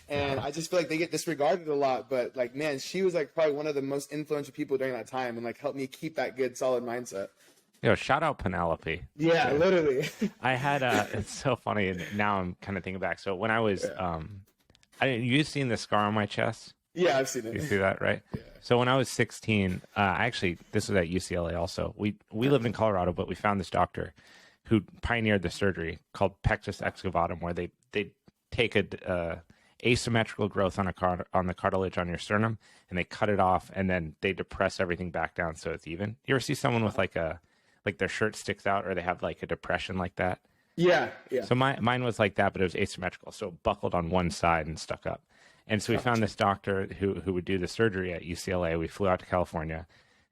And I just feel like they get disregarded a lot, but like, man, she was like probably one of the most influential people during that time, and like helped me keep that good, solid mindset. Yo, shout out Penelope. Yeah, literally. I had it's so funny, and now I'm kind of thinking back. So when I was, you've seen the scar on my chest? Yeah, I've seen it. You see that, right? Yeah. So when I was 16, actually, this was at UCLA also. We lived in Colorado, but we found this doctor who pioneered the surgery called pectus excavatum, where they take a asymmetrical growth on the cartilage on your sternum, and they cut it off, and then they depress everything back down so it's even. You ever see someone with like their shirt sticks out, or they have like a depression like that? Yeah. So mine was like that, but it was asymmetrical, so it buckled on one side and stuck up. And so we found this doctor who would do the surgery at UCLA. We flew out to California,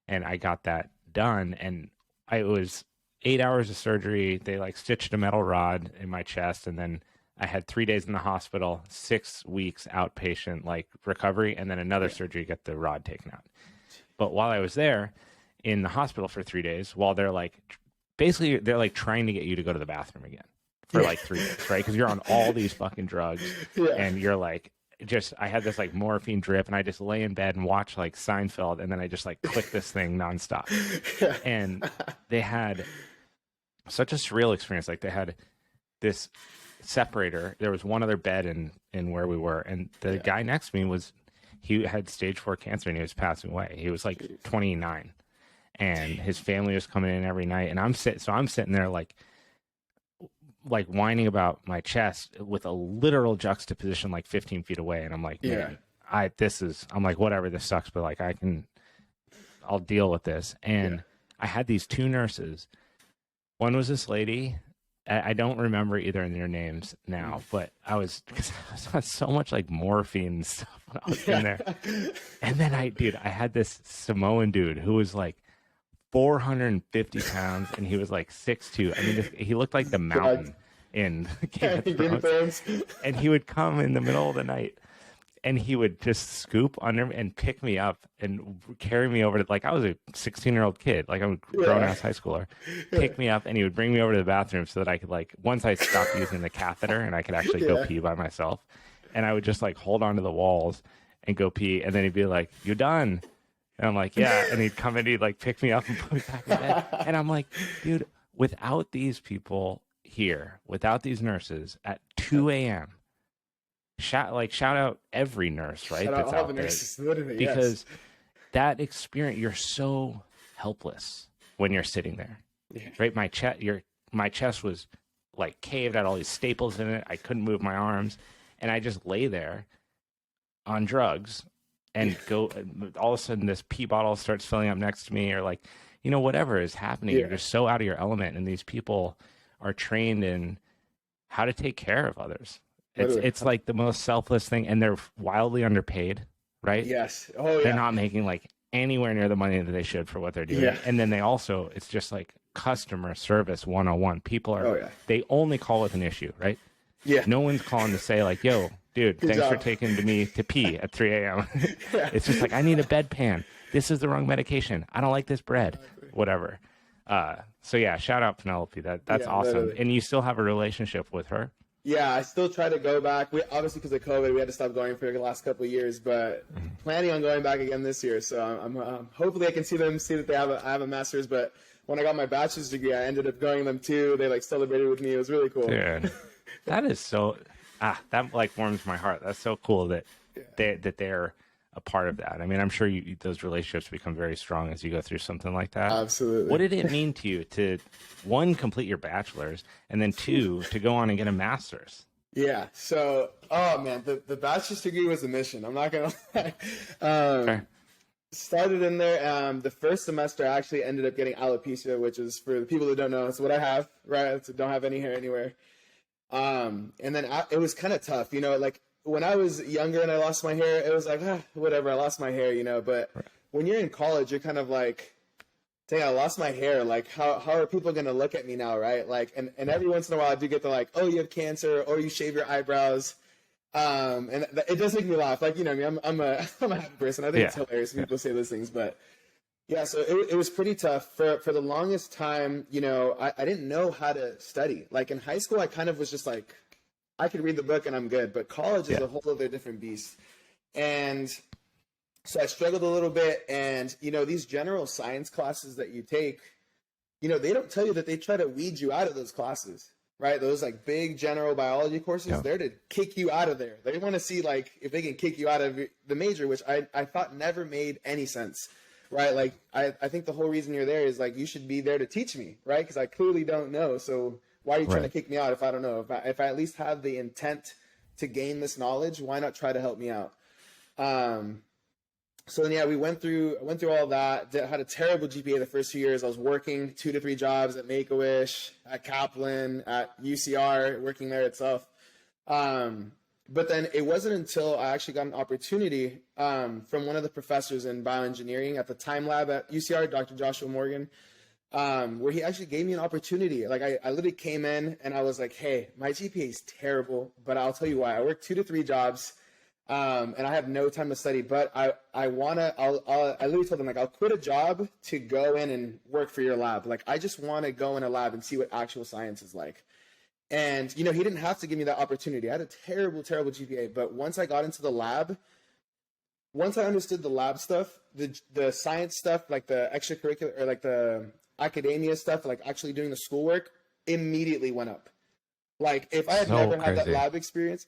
and I got that done. And it was 8 hours of surgery. They like stitched a metal rod in my chest, and then I had 3 days in the hospital, 6 weeks outpatient like recovery, and then another surgery to get the rod taken out. But while I was there in the hospital for 3 days, while they're like trying to get you to go to the bathroom again for like 3 days, right? Because you're on all these fucking drugs, and you're like. I had this like morphine drip, and I just lay in bed and watch like Seinfeld, and then I just like click this thing nonstop. And they had such a surreal experience. Like they had this separator. There was one other bed in where we were, and the guy next to me he had stage 4 cancer, and he was passing away. He was like 29, and his family was coming in every night, and I'm sitting there like whining about my chest with a literal juxtaposition like 15 feet away, and I'm like, man, I'm like, whatever, this sucks, but like I'll deal with this. And I had these 2 nurses. One was this lady, I don't remember either of their names now, but because I was so much like morphine and stuff when I was in there. And then I had this Samoan dude who was like 450 pounds, and he was like 6'2". I mean, he looked like the mountain in Game of Thrones. And he would come in the middle of the night, and he would just scoop under me and pick me up and carry me over to, like, I was a 16-year-old kid, like I'm a grown-ass high schooler, pick me up, and he would bring me over to the bathroom so that I could, like, once I stopped using the catheter and I could actually go pee by myself, and I would just, like, hold onto the walls and go pee, and then he'd be like, "You done?" And I'm like, "Yeah." And he'd come in, he'd like pick me up and put me back in bed. And I'm like, dude, without these people here, without these nurses at 2 a.m., shout out every nurse, right? Shout that's out all out the there. nurses, literally, because that experience, you're so helpless when you're sitting there, right? My chest was like caved, had all these staples in it. I couldn't move my arms, and I just lay there on drugs. And all of a sudden this pee bottle starts filling up next to me, or like, whatever is happening. You're just so out of your element. And these people are trained in how to take care of others. It's like the most selfless thing. And they're wildly underpaid, right? Yes. Oh, yeah. They're not making like anywhere near the money that they should for what they're doing. Yeah. And then it's just like customer service 101. People they only call with an issue, right? Yeah. No one's calling to say like, "Yo, dude, thanks for taking me to pee at 3 a.m. It's just like, "I need a bedpan. This is the wrong medication. I don't like this bread." Whatever. So yeah, shout out Penelope. That's awesome. Literally. And you still have a relationship with her? Yeah, I still try to go back. We obviously, because of COVID, we had to stop going for the last couple of years, but planning on going back again this year. So I'm hopefully I can see that I have a master's. But when I got my bachelor's degree, I ended up going to them too. They like celebrated with me. It was really cool. Dude, that is so that like warms my heart. That's so cool that they're a part of that. I mean, I'm sure those relationships become very strong as you go through something like that. Absolutely. What did it mean to you to, one, complete your bachelor's, and then two, to go on and get a master's? Yeah. So, oh man, the bachelor's degree was a mission. I'm not gonna lie. Okay. Started in there. The first semester, I actually ended up getting alopecia, which is, for the people who don't know, it's what I have. Right. So don't have any hair anywhere. And then it was kind of tough, you know, like. When I was younger and I lost my hair, it was like, whatever, I lost my hair, you know. But when you're in college, you're kind of like, dang, I lost my hair. Like, how are people going to look at me now, right? Like, and every once in a while I do get the like, oh, you have cancer, or you shave your eyebrows. And it does make me laugh. Like, you know what I mean? I'm a happy person. I think it's hilarious when people say those things. But yeah, so it was pretty tough. For the longest time, you know, I didn't know how to study. Like in high school, I kind of was just like, I could read the book and I'm good, but college is a whole other different beast. And so I struggled a little bit. And, you know, these general science classes that you take, you know, they don't tell you that they try to weed you out of those classes, right? Those like big general biology courses, they're to kick you out of there. They want to see like if they can kick you out of the major, which I thought never made any sense, right? Like I think the whole reason you're there is like you should be there to teach me, right? Because I clearly don't know. So why are you trying to kick me out if I don't know? If I at least have the intent to gain this knowledge, why not try to help me out? So then, yeah, I went through all that. Had a terrible GPA the first 2 years. I was working 2 to 3 jobs at Make-A-Wish, at Kaplan, at UCR, working there itself. But then it wasn't until I actually got an opportunity from one of the professors in bioengineering at the Time Lab at UCR, Dr. Joshua Morgan, where he actually gave me an opportunity. Like I literally came in and I was like, hey, my GPA is terrible, but I'll tell you why. I work 2 to 3 jobs, and I have no time to study, but I literally told him, like, I'll quit a job to go in and work for your lab. Like, I just want to go in a lab and see what actual science is like. And, you know, he didn't have to give me that opportunity. I had a terrible, terrible GPA, but once I got into the lab, once I understood the lab stuff, the science stuff, like the extracurricular or like the academia stuff, like actually doing the schoolwork, immediately went up. Like if I had never had that lab experience,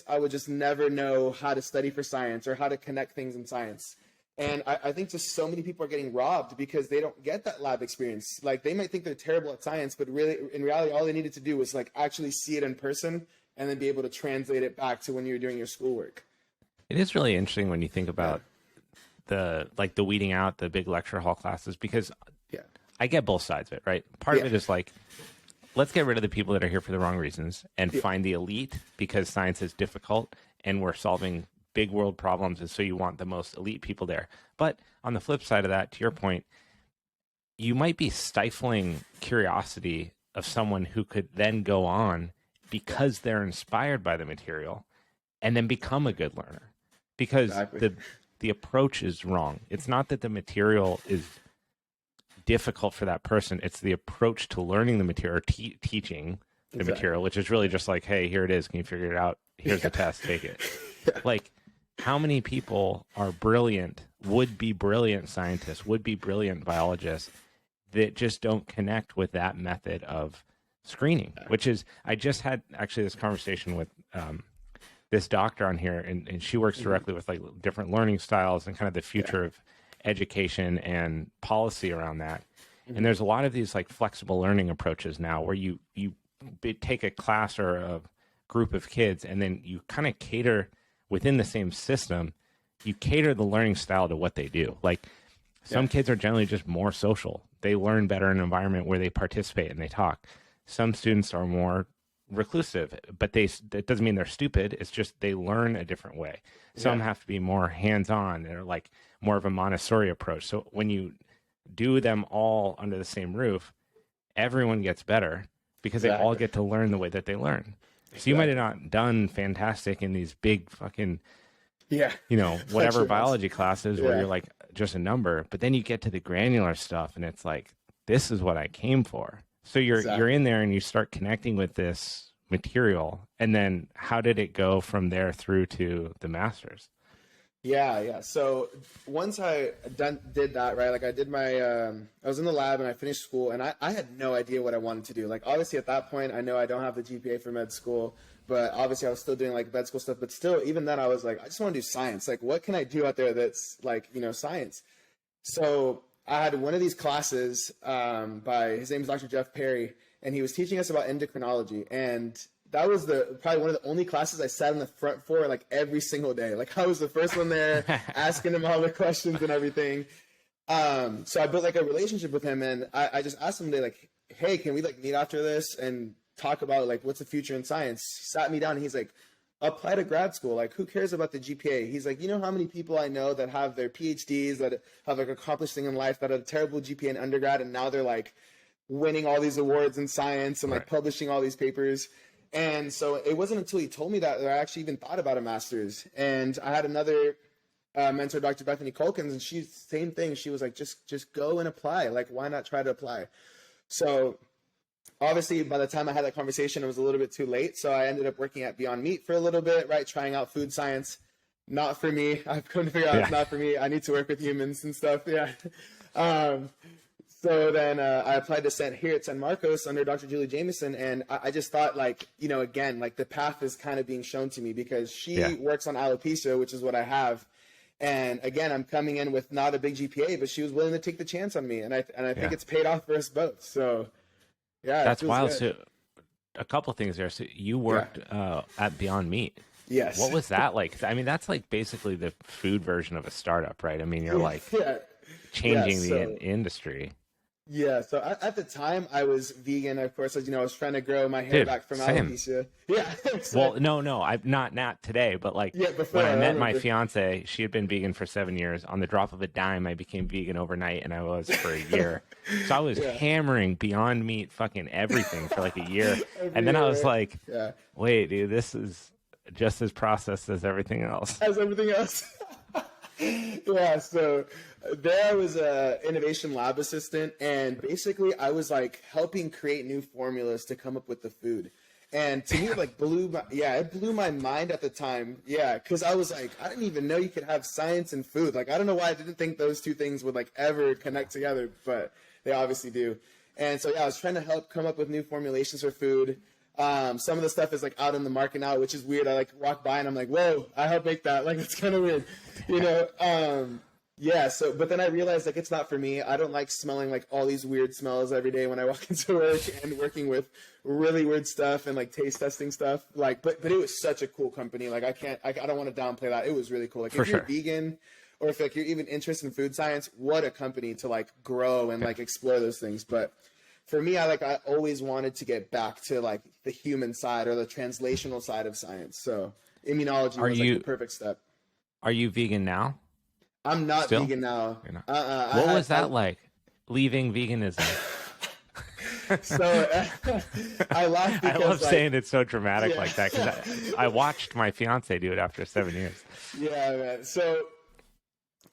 I would just never know how to study for science or how to connect things in science. And I think just so many people are getting robbed because they don't get that lab experience. Like they might think they're terrible at science, but really, in reality, all they needed to do was like actually see it in person and then be able to translate it back to when you're doing your schoolwork. It is really interesting when you think about the weeding out the big lecture hall classes, because I get both sides of it, right? Part of it is like, let's get rid of the people that are here for the wrong reasons and find the elite, because science is difficult and we're solving big world problems, and so you want the most elite people there. But on the flip side of that, to your point, you might be stifling curiosity of someone who could then go on because they're inspired by the material and then become a good learner, because the approach is wrong. It's not that the material is difficult for that person. It's the approach to learning the material, or teaching the material, which is really just like, hey, here it is. Can you figure it out? Here's the test. Take it. Like, how many people are brilliant, would be brilliant scientists, would be brilliant biologists that just don't connect with that method of screening, which is, I just had actually this conversation with this doctor on here, and she works directly with like different learning styles and kind of the future of education and policy around that. And there's a lot of these like flexible learning approaches now where you take a class or a group of kids and then you kind of cater within the same system, you cater the learning style to what they do. Like some kids are generally just more social. They learn better in an environment where they participate and they talk. Some students are more reclusive, but that doesn't mean they're stupid. It's just they learn a different way. Some have to be more hands-on. They're like more of a Montessori approach. So when you do them all under the same roof, everyone gets better because they all get to learn the way that they learn. So you might have not done fantastic in these big fucking, you know, whatever biology classes where you're like just a number, but then you get to the granular stuff and it's like, this is what I came for. So you're Exactly. in there and you start connecting with this material, and then how did it go from there through to the masters? Yeah. So once I did that, right, like I did my, I was in the lab and I finished school, and I had no idea what I wanted to do. Like, obviously at that point, I know I don't have the GPA for med school, but obviously I was still doing like med school stuff. But still, even then, I was like, I just want to do science. Like, what can I do out there that's like, science? So I had one of these classes by, his name is Dr. Jeff Perry, and he was teaching us about endocrinology. And that was probably one of the only classes I sat in the front for like every single day. Like, I was the first one there asking him all the questions and everything. So I built like a relationship with him, and I just asked him, like, hey, can we like meet after this and talk about like what's the future in science? He sat me down and he's like, apply to grad school. Like, who cares about the GPA? He's like, you know how many people I know that have their PhDs, that have like accomplished things in life, that had a terrible GPA in undergrad, and now they're like winning all these awards in science and like publishing all these papers. And so it wasn't until he told me that I actually even thought about a master's. And I had another mentor, Dr. Bethany Colkins, and she's same thing. She was like, just go and apply. Like, why not try to apply? So obviously, by the time I had that conversation, it was a little bit too late. So I ended up working at Beyond Meat for a little bit, right? Trying out food science. Not for me. I couldn't figure out it's not for me. I need to work with humans and stuff. Yeah. So then I applied to here at San Marcos under Dr. Julie Jameson. And I just thought, like, again, like the path is kind of being shown to me, because she works on alopecia, which is what I have. And again, I'm coming in with not a big GPA, but she was willing to take the chance on me. And I think it's paid off for us both. So yeah, that's wild. So a couple of things there. So you worked at Beyond Meat. Yes. What was that like? I mean, that's like basically the food version of a startup, right? I mean, you're like changing the industry. Yeah. So at the time, I was vegan. Of course, as you know, I was trying to grow my hair back from alopecia. Yeah. Well, no, I'm not today, but like when I met my fiance, she had been vegan for 7 years. On the drop of a dime, I became vegan overnight, and I was for a year. So I was hammering Beyond Meat, fucking everything for like a year, and then I was like, wait, dude, this is just as processed as everything else. Yeah, so there I was an innovation lab assistant, and basically I was like helping create new formulas to come up with the food. And to me, it like it blew my mind at the time. Yeah, because I was like, I didn't even know you could have science and food. Like, I don't know why I didn't think those two things would like ever connect together, but they obviously do. And so yeah, I was trying to help come up with new formulations for food. Some of the stuff is like out in the market now, which is weird. I like walk by and I'm like, whoa, I helped make that. Like, it's kind of weird, yeah. So, but then I realized like, it's not for me. I don't like smelling like all these weird smells every day when I walk into work, and working with really weird stuff and like taste testing stuff. Like, but it was such a cool company. Like, I don't want to downplay that. It was really cool. Like, if you're vegan, or if like you're even interested in food science, what a company to like grow and like explore those things. But for me, I always wanted to get back to like the human side or the translational side of science. So immunology was like the perfect step. Are you vegan now? I'm not vegan now. What was that like, leaving veganism? So I laugh because I love saying it's so dramatic like that, because I watched my fiance do it after 7 years. Yeah, man. So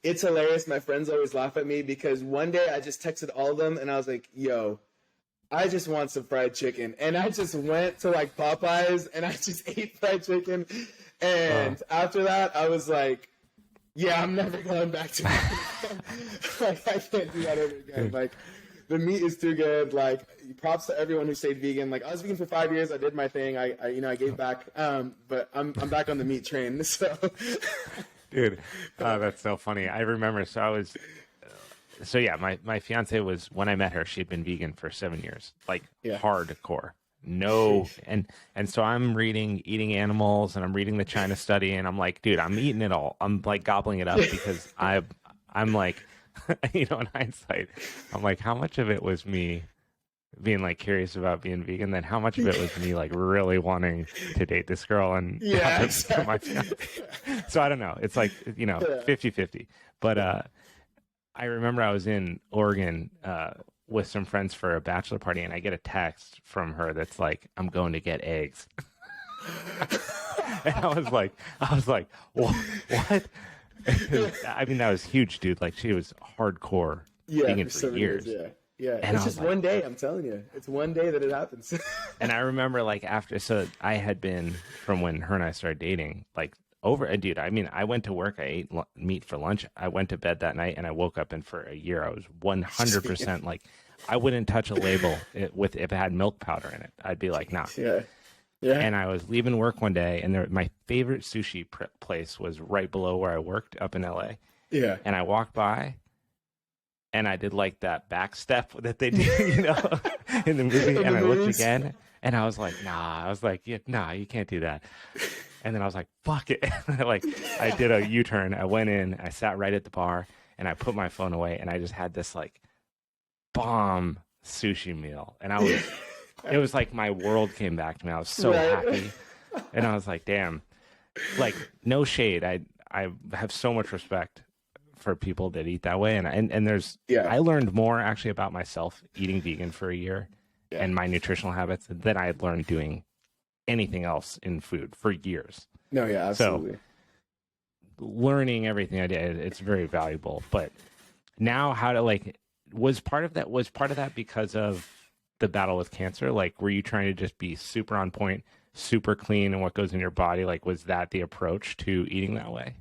it's hilarious. My friends always laugh at me because one day I just texted all of them and I was like, yo, I just want some fried chicken. And I just went to like Popeyes and I just ate fried chicken. And after that, I was like, yeah, I'm never going back to that. Like, I can't do that ever again. Like, the meat is too good. Like, props to everyone who stayed vegan. Like, I was vegan for 5 years. I did my thing. I gave back. But I'm back on the meat train. So, dude, that's so funny. I remember. So yeah, my fiance was, when I met her, she had been vegan for 7 years, like hardcore. No, and so I'm reading Eating Animals, and I'm reading the China Study, and I'm like, dude, I'm eating it all. I'm like gobbling it up because I'm like, in hindsight, I'm like, how much of it was me being like curious about being vegan, then how much of it was me like really wanting to date this girl and have my fiance. So I don't know. It's like 50-50. But I remember I was in Oregon with some friends for a bachelor party, and I get a text from her that's like, I'm going to get eggs. And I was like, what? I mean, that was huge, dude. Like, she was hardcore vegan for years. Yeah. And It's just one day. I'm telling you, it's one day that it happens. And I remember like after, so I had been from when her and I started dating, like over, and dude, I mean, I went to work, I ate meat for lunch, I went to bed that night, and I woke up, and for a year I was 100% like, I wouldn't touch a label if it had milk powder in it. I'd be like, nah. Yeah. Yeah. And I was leaving work one day, and my favorite sushi place was right below where I worked up in LA. Yeah. And I walked by, and I did like that back step that they do, you know, in the movie. And I looked again, and I was like, nah. I was like, yeah, nah, you can't do that. And then I was like, fuck it. Like, I did a U-turn. I went in, I sat right at the bar, and I put my phone away, and I just had this like bomb sushi meal. And it was like my world came back to me. I was so happy. And I was like, damn, like, no shade. I have so much respect for people that eat that way. And there's, I learned more actually about myself eating vegan for a year and my nutritional habits than I had learned doing anything else in food for years. No, yeah, absolutely. So learning everything I did, it's very valuable. But now how to like, was part of that because of the battle with cancer? Like, were you trying to just be super on point, super clean, and what goes in your body? Like, was that the approach to eating that way?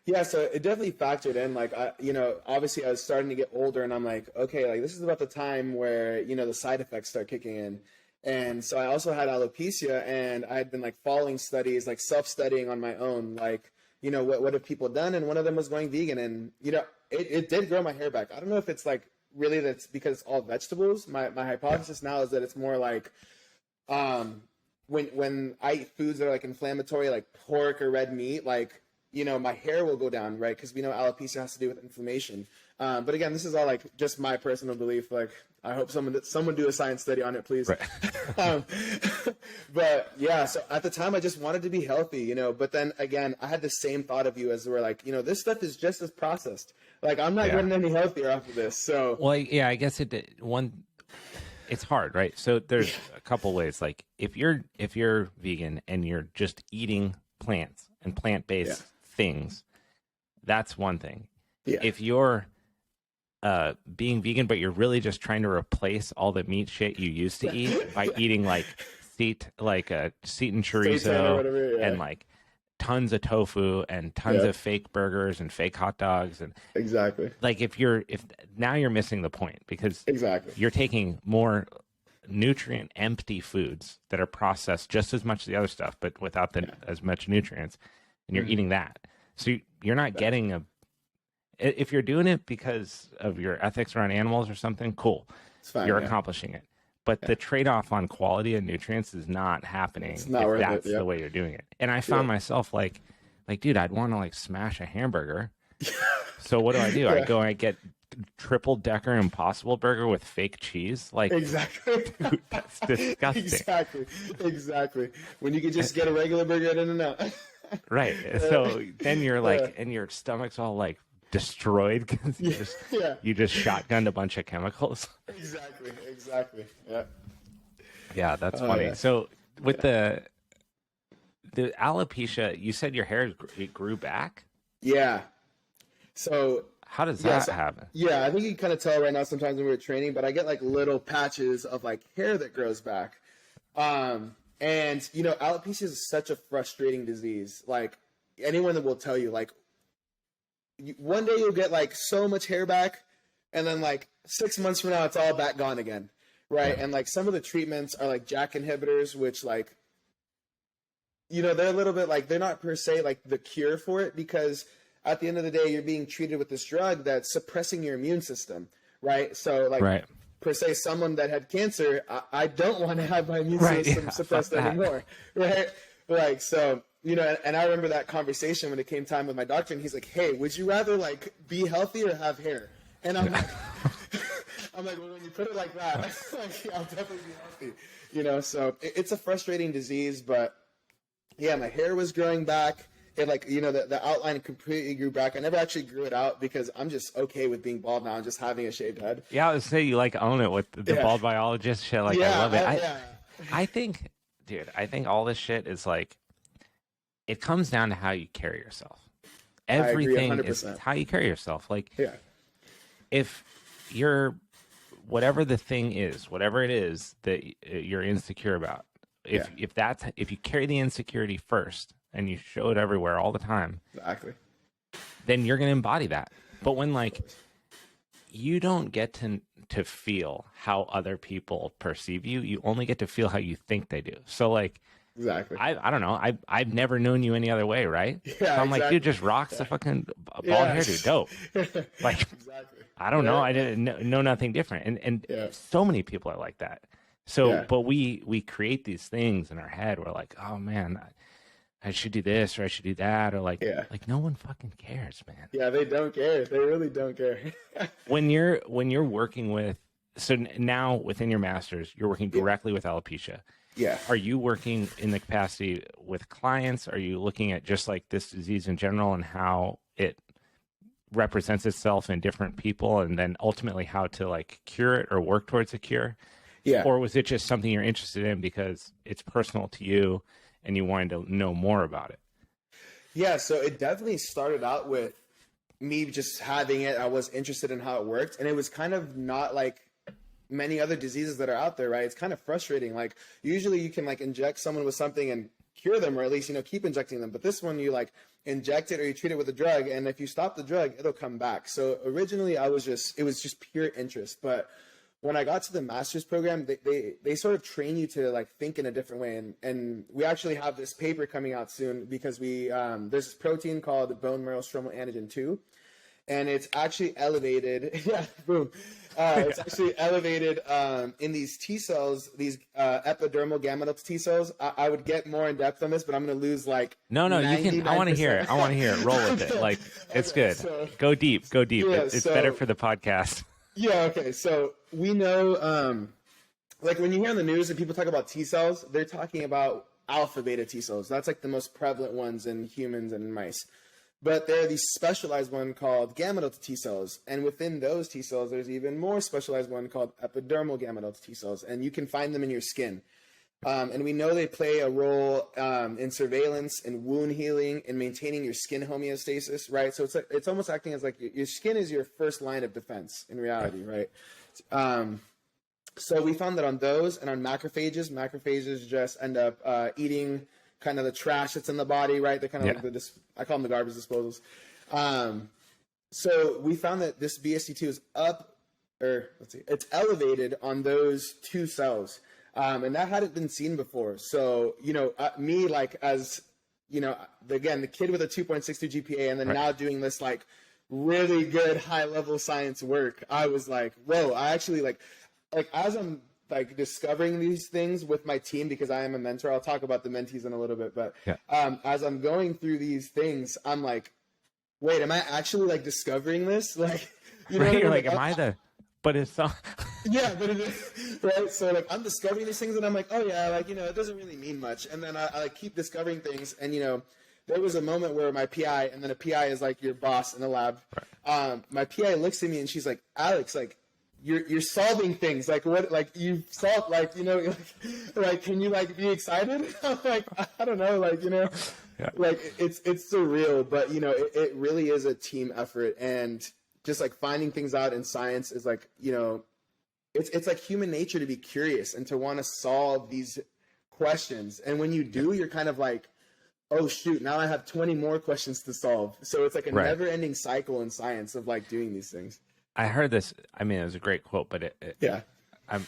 Yeah, so it definitely factored in. Like, obviously I was starting to get older, and I'm like, okay, like this is about the time where, the side effects start kicking in. And so I also had alopecia, and I had been like following studies, like self-studying on my own, like, what have people done? And one of them was going vegan, and, it did grow my hair back. I don't know if it's like really that's because it's all vegetables. My hypothesis now is that it's more like, when I eat foods that are like inflammatory, like pork or red meat, like, my hair will go down, right? Because we know alopecia has to do with inflammation. But again, this is all like just my personal belief. Like, I hope someone do a science study on it, please. Right. But yeah, so at the time I just wanted to be healthy, but then again, I had the same thought of you as we're like, this stuff is just as processed. Like, I'm not getting any healthier off of this. So, well, yeah, I guess it's hard, right? So there's a couple ways. Like, if you're vegan and you're just eating plants and plant-based things, that's one thing. Yeah. If you're being vegan, but you're really just trying to replace all the meat shit you used to eat by eating like seat and chorizo and like tons of tofu and tons of fake burgers and fake hot dogs and exactly, like if now you're missing the point, because you're taking more nutrient empty foods that are processed just as much as the other stuff, but without as much nutrients, and you're eating that. So you're not getting if you're doing it because of your ethics around animals or something, cool. It's fine, you're accomplishing it. But the trade-off on quality and nutrients is not happening if that's the way you're doing it. And I found myself like, dude, I'd want to like smash a hamburger. So what do? I go and I get triple decker Impossible Burger with fake cheese. Like, exactly. Dude, that's disgusting. Exactly. When you could just get a regular burger at In-N-Out. Right. So then you're like, and your stomach's all like destroyed because you just shotgunned a bunch of chemicals. Exactly. Yeah, that's funny. Yeah. So with the alopecia, you said your hair grew back? Yeah. So how does that happen? Yeah, I think you can kind of tell right now sometimes when we're training, but I get like little patches of like hair that grows back. And alopecia is such a frustrating disease. Like, anyone that will tell you, like, one day you'll get like so much hair back, and then like 6 months from now it's all back gone again, right? And like some of the treatments are like JAK inhibitors, which like, they're a little bit like, they're not per se like the cure for it, because at the end of the day you're being treated with this drug that's suppressing your immune system, right? So like per se, someone that had cancer, I don't want to have my immune system suppressed anymore, right? Like, so, and I remember that conversation when it came time with my doctor, and he's like, hey, would you rather like be healthy or have hair? And I'm like, well, when you put it like that, like, I'll definitely be healthy, so it's a frustrating disease. But yeah, my hair was growing back. It like, the outline completely grew back. I never actually grew it out because I'm just okay with being bald now and just having a shaved head. Yeah, I would say you like own it with the bald biologist shit. Like, I love it. I think, dude, all this shit is like, it comes down to how you carry yourself. Everything is how you carry yourself. Like, if you're whatever the thing is, whatever it is that you're insecure about, if you carry the insecurity first and you show it everywhere all the time, exactly, then you're going to embody that. But when like you don't get to feel how other people perceive you, you only get to feel how you think they do. So like, exactly, I don't know. I've never known you any other way, right? Yeah, so I'm like, dude, just rocks the fucking bald hairdo, dope. Like, exactly. I don't know. I didn't know nothing different. And so many people are like that. So, but we create these things in our head. We're like, oh man, I should do this or I should do that, or like no one fucking cares, man. Yeah, they don't care. They really don't care. when you're working with, so now within your master's, you're working directly with alopecia. Yeah. Are you working in the capacity with clients? Are you looking at just like this disease in general and how it represents itself in different people, and then ultimately how to like cure it or work towards a cure? Yeah. Or was it just something you're interested in because it's personal to you and you wanted to know more about it? Yeah. So it definitely started out with me just having it. I was interested in how it worked, and it was kind of not like many other diseases that are out there, right? It's kind of frustrating. Like usually you can like inject someone with something and cure them, or at least, keep injecting them. But this one, you like inject it or you treat it with a drug, and if you stop the drug, it'll come back. So originally it was just pure interest. But when I got to the master's program, they sort of train you to like think in a different way. And we actually have this paper coming out soon because there's this protein called bone marrow stromal antigen 2. And it's actually elevated. Yeah, boom. It's actually elevated in these T cells, these epidermal gamma delta T cells. I would get more in depth on this, but I'm going to lose like no. You can. I want to hear it. Roll with it. Like it's good. So, go deep. Yeah, it's better for the podcast. Yeah. Okay. So we know, like when you hear on the news and people talk about T cells, they're talking about alpha beta T cells. That's like the most prevalent ones in humans and in mice. But there are these specialized one called gamma delta T cells, and within those T cells, there's even more specialized one called epidermal gamma delta T cells, and you can find them in your skin. And we know they play a role in surveillance, in wound healing, in maintaining your skin homeostasis, right? So it's almost acting as like your skin is your first line of defense in reality, right? So we found that on those and on macrophages just end up eating kind of the trash that's in the body, right? They're kind of like I call them the garbage disposals. So we found that this BST2 is it's elevated on those two cells. And that hadn't been seen before. So, me like as, again, the kid with a 2.62 GPA and then now doing this like really good high level science work, I was like, whoa, I actually like as I'm like discovering these things with my team, because I am a mentor. I'll talk about the mentees in a little bit, but as I'm going through these things, I'm like, wait, am I actually like discovering this? Like, you're like, am I the? But it's not. Yeah, but it is, right? So like I'm discovering these things, and I'm like, oh yeah, like it doesn't really mean much. And then I like keep discovering things, and there was a moment where my PI, and then a PI is like your boss in the lab. Right. My PI looks at me and she's like, Alex, like. You're solving things, like what, like you've solved, like like can you like be excited? I'm like, I don't know, like like it's surreal, but it really is a team effort, and just like finding things out in science is like it's like human nature to be curious and to want to solve these questions, and when you do, you're kind of like, oh shoot, now I have 20 more questions to solve. So it's like a never-ending cycle in science of like doing these things. I heard this. I mean, it was a great quote, but it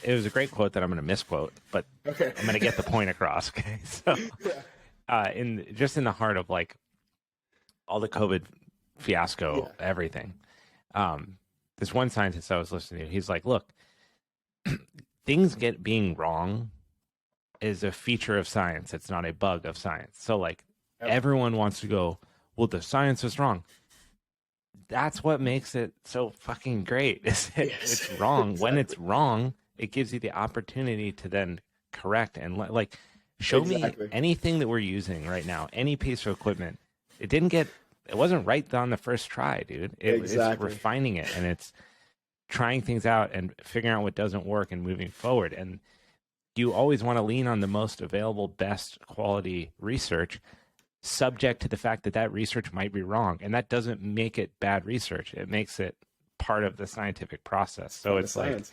was a great quote that I'm going to misquote, but I'm going to get the point across. Okay, so in the heart of like all the COVID fiasco, everything. This one scientist I was listening to, he's like, look, things being wrong is a feature of science. It's not a bug of science. So like everyone wants to go, well, the science is wrong. That's what makes it so fucking great. It's wrong. Exactly. When it's wrong, it gives you the opportunity to then correct and like show me anything that we're using right now, any piece of equipment. It wasn't right on the first try, dude. It's refining it, and it's trying things out and figuring out what doesn't work and moving forward. And you always want to lean on the most available, best quality research, subject to the fact that research might be wrong, and that doesn't make it bad research. It makes it part of the scientific process. So it's like,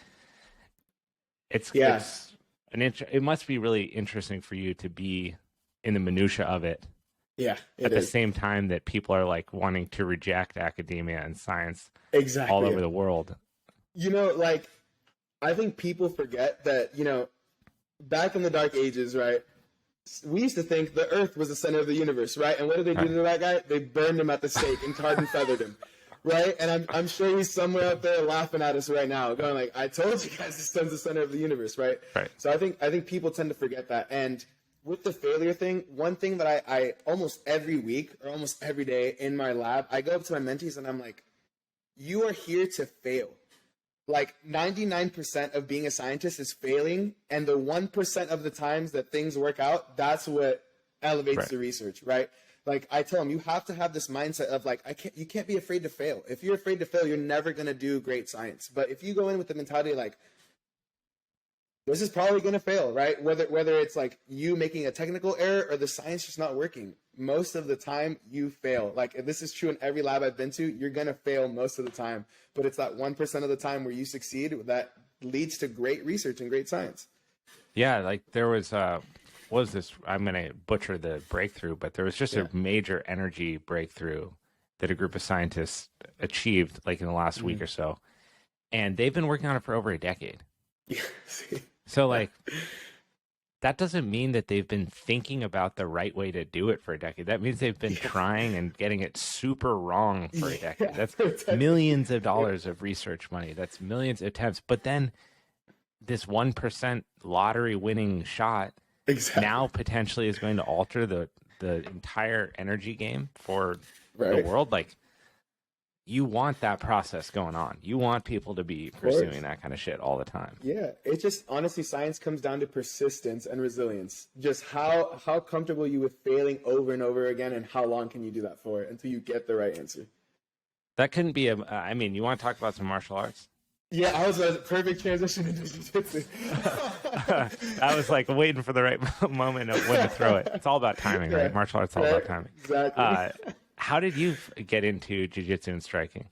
It must be really interesting for you to be in the minutia of it. Yeah, at the same time that people are like wanting to reject academia and science exactly all over the world. Like, I think people forget that, back in the dark ages, right, we used to think the earth was the center of the universe, right? And what did they do to that guy? They burned him at the stake and tarred and feathered him, right? And I'm sure he's somewhere out there laughing at us right now, going like, I told you guys the sun's the center of the universe, right? So I think people tend to forget that. And with the failure thing, one thing that I almost every week or almost every day in my lab, I go up to my mentees and I'm like, you are here to fail. Like 99% of being a scientist is failing, and the 1% of the times that things work out, that's what elevates the research, right? Like I tell them, you have to have this mindset of like, you can't be afraid to fail. If you're afraid to fail, you're never going to do great science. But if you go in with the mentality like, this is probably going to fail, right? Whether it's like you making a technical error or the science just not working, most of the time you fail. Like this is true in every lab I've been to, you're going to fail most of the time. But it's that 1% of the time where you succeed that leads to great research and great science. Yeah, like there was, what was this? I'm going to butcher the breakthrough, but there was just a major energy breakthrough that a group of scientists achieved like in the last week or so. And they've been working on it for over a decade. Yeah. So like, that doesn't mean that they've been thinking about the right way to do it for a decade. That means they've been trying and getting it super wrong for a decade. That's millions of dollars of research money. That's millions of attempts. But then this 1% lottery winning shot now potentially is going to alter the entire energy game for the world. Like, you want that process going on. You want people to be pursuing that kind of shit all the time. Yeah, it's just honestly, science comes down to persistence and resilience. Just how comfortable you with failing over and over again, and how long can you do that for until you get the right answer. That couldn't be you want to talk about some martial arts? Yeah, I was a perfect transition into jiu-jitsu. I was like waiting for the right moment of when to throw it. It's all about timing, right? Martial arts is all about timing. Exactly. How did you get into jiu-jitsu and striking?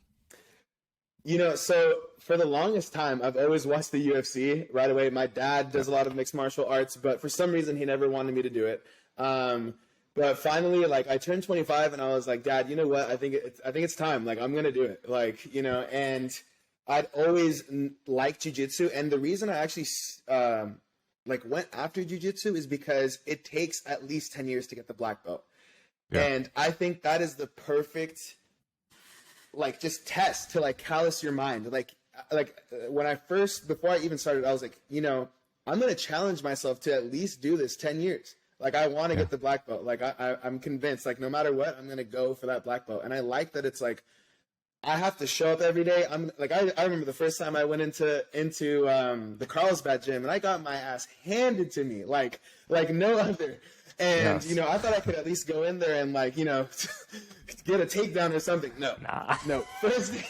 So for the longest time, I've always watched the UFC right away. My dad does a lot of mixed martial arts, but for some reason, he never wanted me to do it. But finally, like I turned 25 and I was like, Dad, you know what? I think it's time. Like, I'm going to do it. Like, and I'd always liked jiu-jitsu. And the reason I actually went after jiu-jitsu is because it takes at least 10 years to get the black belt. Yeah. And I think that is the perfect, just test to callous your mind. Before I even started, I was like, I'm going to challenge myself to at least do this 10 years. Like, I want to get the black belt. Like, I'm convinced, no matter what, I'm going to go for that black belt. And I like that it's I have to show up every day. I remember the first time I went into the Carlsbad gym and I got my ass handed to me like no other. And, I thought I could at least go in there and, get a takedown or something. No. First day,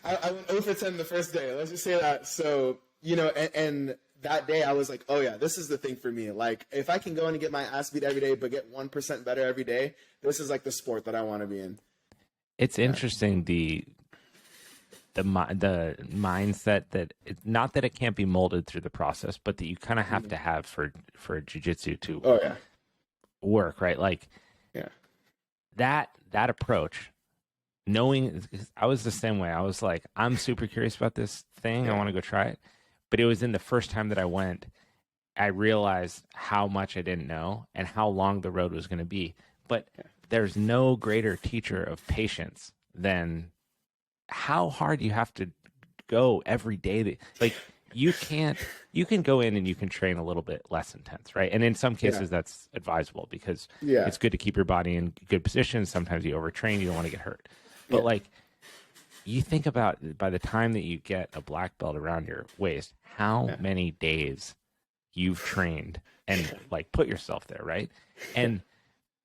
I went 0 for 10 the first day. Let's just say that. So, and that day I was like, oh, yeah, this is the thing for me. Like, if I can go in and get my ass beat every day but get 1% better every day, this is, the sport that I want to be in. It's interesting, the mindset that not that it can't be molded through the process, but that you kind of have to have for jiu-jitsu to work, right? That approach, knowing, I was the same way. I was like, I'm super curious about this thing. I want to go try it. But it was in the first time that I went, I realized how much I didn't know and how long the road was going to be. But there's no greater teacher of patience than how hard you have to go every day. You can go in and you can train a little bit less intense, right? And in some cases that's advisable because it's good to keep your body in good position. Sometimes you overtrain, you don't want to get hurt. But you think about, by the time that you get a black belt around your waist, how many days you've trained and put yourself there, right? And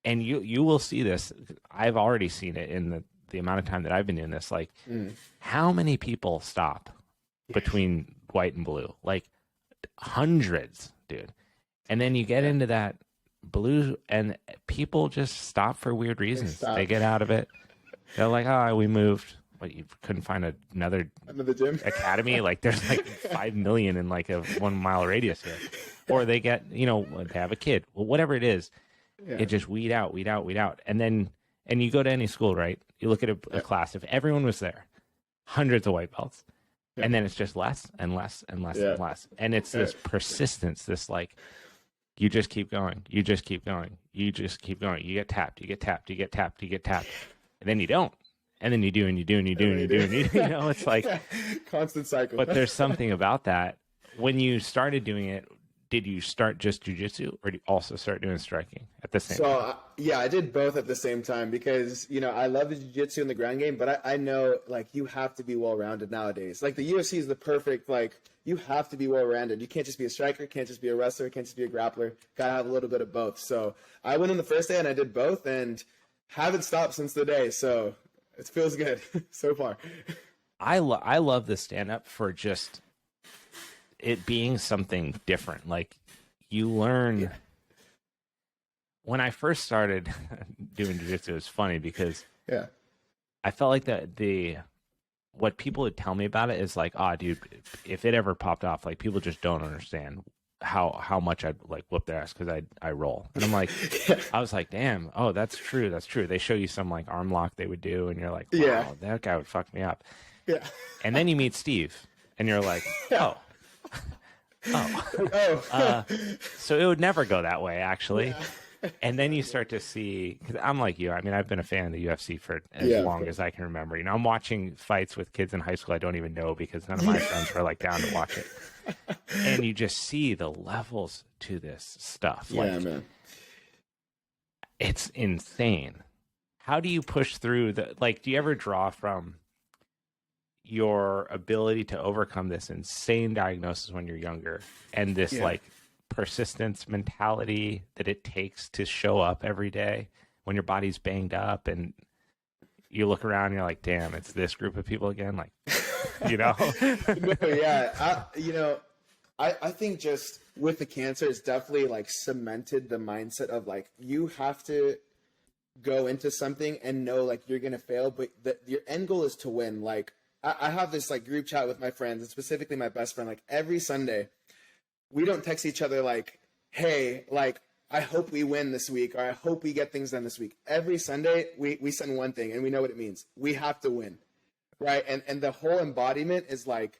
you will see this. I've already seen it in the amount of time that I've been doing this. How many people stop between white and blue? Hundreds, dude. And then you get into that blue and people just stop for weird reasons. They get out of it. They're like, oh, we moved. what, you couldn't find another gym academy? Like there's like 5 million in like a 1 mile radius here. Or they get, they have a kid. Well, whatever it is, it just weed out. And you go to any school, right? You look at a class, if everyone was there, hundreds of white belts, and then it's just less and less and less and less. And it's this persistence, this like, you just keep going. You just keep going. You just keep going. You get tapped. You get tapped. You get tapped. You get tapped. And then you don't. And then you do, and you do, and you do, and you do, and you do. It's like constant cycle. But there's something about that. When you started doing it, did you start just jiu-jitsu, or did you also start doing striking at the same time? So, I did both at the same time because, I love the jiu-jitsu and the ground game, but I know, like, you have to be well-rounded nowadays. Like, the UFC is the perfect, like, you have to be well-rounded. You can't just be a striker, can't just be a wrestler, can't just be a grappler. Got to have a little bit of both. So I went in the first day and I did both and haven't stopped since the day. So it feels good so far. I love the stand-up for just it being something different. Like, you learn. When I first started doing jiu-jitsu, it was funny because I felt like what people would tell me about it is like, dude, if it ever popped off, like, people just don't understand how much I'd like whoop their ass because I roll. And I'm like, I was like, damn, that's true. They show you some like arm lock they would do, and you're like, wow, that guy would fuck me up. Yeah. And then you meet Steve, and you're like, so it would never go that way, actually. Yeah. And then you start to see, because I'm like you, I mean, I've been a fan of the UFC for as long as I can remember. I'm watching fights with kids in high school I don't even know because none of my friends were like down to watch it. And you just see the levels to this stuff. Like, man. It's insane. How do you push through do you ever draw from your ability to overcome this insane diagnosis when you're younger and this like persistence mentality that it takes to show up every day when your body's banged up, and you look around and you're like, damn, it's this group of people again? Like, No, I think just with the cancer, it's definitely like cemented the mindset of like, you have to go into something and know like you're gonna fail, but your end goal is to win. Like, I have this like group chat with my friends, and specifically my best friend. Like, every Sunday, we don't text each other like, hey, like, I hope we win this week, or I hope we get things done this week. Every Sunday, we send one thing, and we know what it means. We have to win, right? And the whole embodiment is like,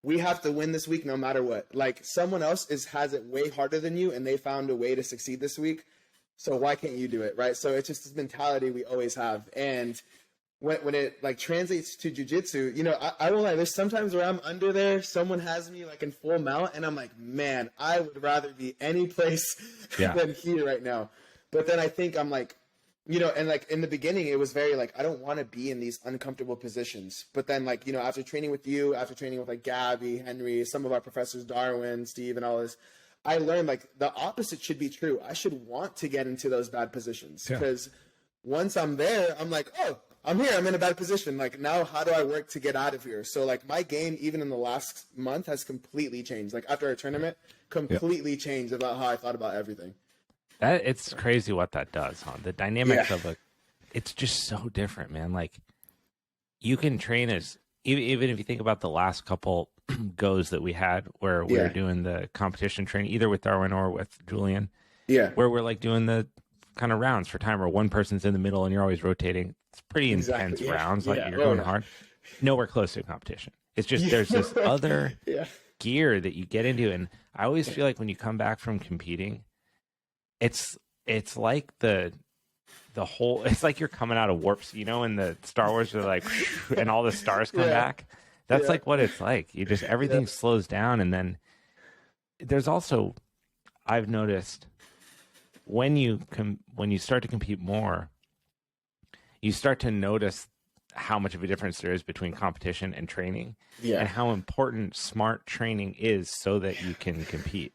we have to win this week no matter what. Like, someone else has it way harder than you, and they found a way to succeed this week. So why can't you do it, right? So it's just this mentality we always have. And when it like translates to jiu-jitsu, I won't lie, there's sometimes where I'm under there, someone has me like in full mount, and I'm like, man, I would rather be any place than here right now. But then I think I'm like, and like in the beginning, it was very like, I don't want to be in these uncomfortable positions. But then like, after training with you, after training with like Gabby, Henry, some of our professors, Darwin, Steve, and all this, I learned like the opposite should be true. I should want to get into those bad positions because once I'm there, I'm like, I'm here. I'm in a bad position. Like, now how do I work to get out of here? So like my game, even in the last month, has completely changed. Like after our tournament, completely changed about how I thought about everything. It's crazy what that does, huh? The dynamics of it's just so different, man. Like, you can train as, even if you think about the last couple goes that we had where we were doing the competition training, either with Darwin or with Julian, where we're like doing the kind of rounds for time where one person's in the middle and you're always rotating. It's pretty intense rounds. Like, you're going hard. Nowhere close to a competition. It's just, there's this other gear that you get into. And I always feel like when you come back from competing, it's like it's like you're coming out of warps, in the Star Wars, are like, and all the stars come back. That's like what it's like. You just, everything slows down. And then there's also, I've noticed when you start to compete more, you start to notice how much of a difference there is between competition and training, and how important smart training is so that you can compete.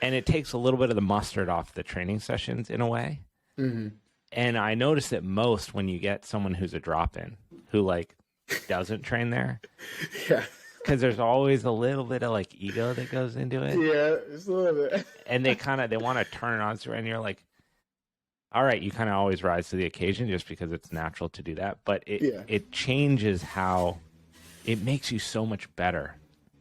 And it takes a little bit of the mustard off the training sessions in a way. Mm-hmm. And I notice it most when you get someone who's a drop-in who like doesn't train there. Because there's always a little bit of like ego that goes into it. Just a little bit. And they want to turn it on, and you're like, all right, you kind of always rise to the occasion just because it's natural to do that. But it changes how it makes you so much better.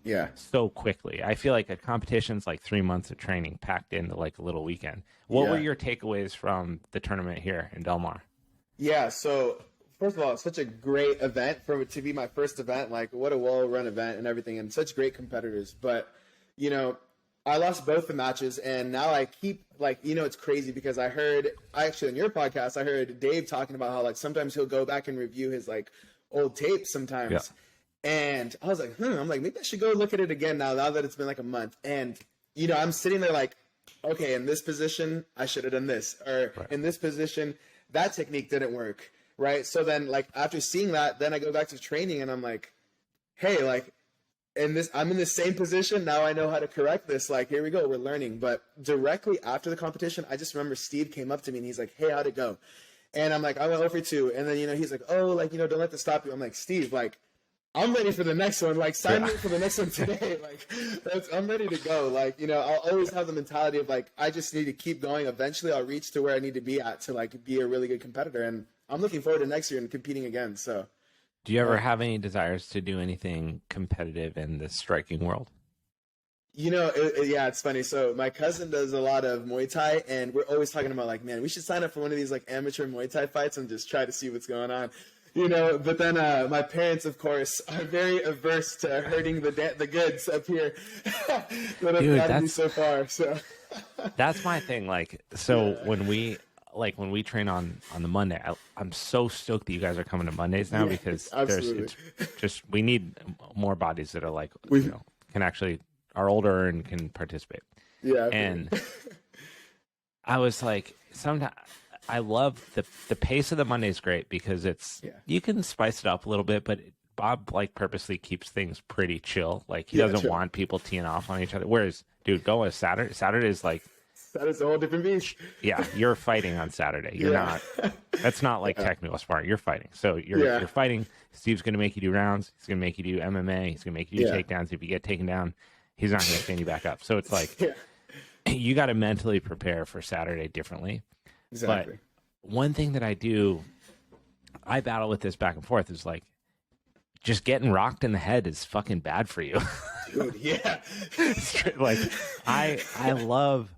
Yeah. So quickly. I feel like a competition's like 3 months of training packed into like a little weekend. What were your takeaways from the tournament here in Del Mar? Yeah. So first of all, it's such a great event for it to be my first event. Like, what a well-run event and everything, and such great competitors. But, you know, I lost both the matches, and now I keep, like, you know, it's crazy because I actually on your podcast, I heard Dave talking about how, like, sometimes he'll go back and review his, like, old tapes sometimes. Yeah. And I was like, I'm like, maybe I should go look at it again now that it's been like a month. And, you know, I'm sitting there like, okay, in this position, I should have done this. Or in this position, that technique didn't work. Right. So then, like, after seeing that, then I go back to training and I'm like, hey, like, I'm in the same position. Now I know how to correct this. Like, here we go. We're learning. But directly after the competition, I just remember Steve came up to me and he's like, hey, how'd it go? And I'm like, I went 0 for 2. And then, you know, he's like, oh, like, you know, don't let this stop you. I'm like, Steve, like, I'm ready for the next one. Like, sign me for the next one today. Like, I'm ready to go. Like, you know, I'll always have the mentality of, like, I just need to keep going. Eventually, I'll reach to where I need to be at to, like, be a really good competitor. And I'm looking forward to next year and competing again. So, do you ever have any desires to do anything competitive in the striking world? You know, it's funny. So my cousin does a lot of Muay Thai, and we're always talking about, like, man, we should sign up for one of these, like, amateur Muay Thai fights and just try to see what's going on. You know, but then my parents, of course, are very averse to hurting the goods up here that I've gotten me so far. So that's my thing. Like, so when we train on the Monday, I'm so stoked that you guys are coming to Mondays now because we need more bodies that are like, you know, can actually are older and can participate. Yeah. And I was like, sometimes I love the pace of the Monday is great because you can spice it up a little bit, but Bob like purposely keeps things pretty chill. Like he doesn't want people teeing off on each other. Whereas, dude, go on Saturday. Saturday is like, that is a whole different beast. Yeah, you're fighting on Saturday. You're not. That's not like technical sparring. You're fighting. So you're fighting. Steve's going to make you do rounds. He's going to make you do MMA. He's going to make you do takedowns. If you get taken down, he's not going to stand you back up. So it's like you got to mentally prepare for Saturday differently. Exactly. But one thing that I battle with this back and forth is like, just getting rocked in the head is fucking bad for you. Dude, yeah. Like I love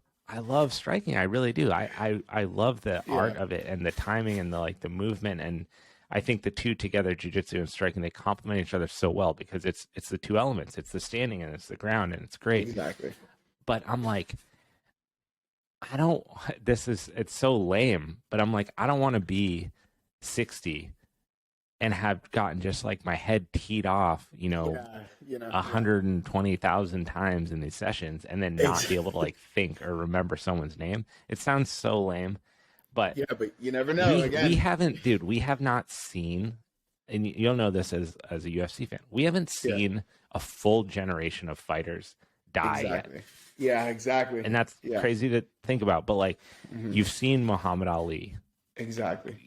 striking. I really do. I love the art of it and the timing and the movement. And I think the two together, jiu-jitsu and striking, they complement each other so well because it's the two elements. It's the standing and it's the ground, and it's great. Exactly. But I'm like, it's so lame, but I'm like, I don't want to be 60 and have gotten just like my head teed off, 120,000 times in these sessions and then not be able to like think or remember someone's name. It sounds so lame, but but you never know. We have not seen, and you'll know this as a UFC fan, we haven't seen a full generation of fighters die yet. Yeah, exactly. And that's crazy to think about, but like you've seen Muhammad Ali. Exactly.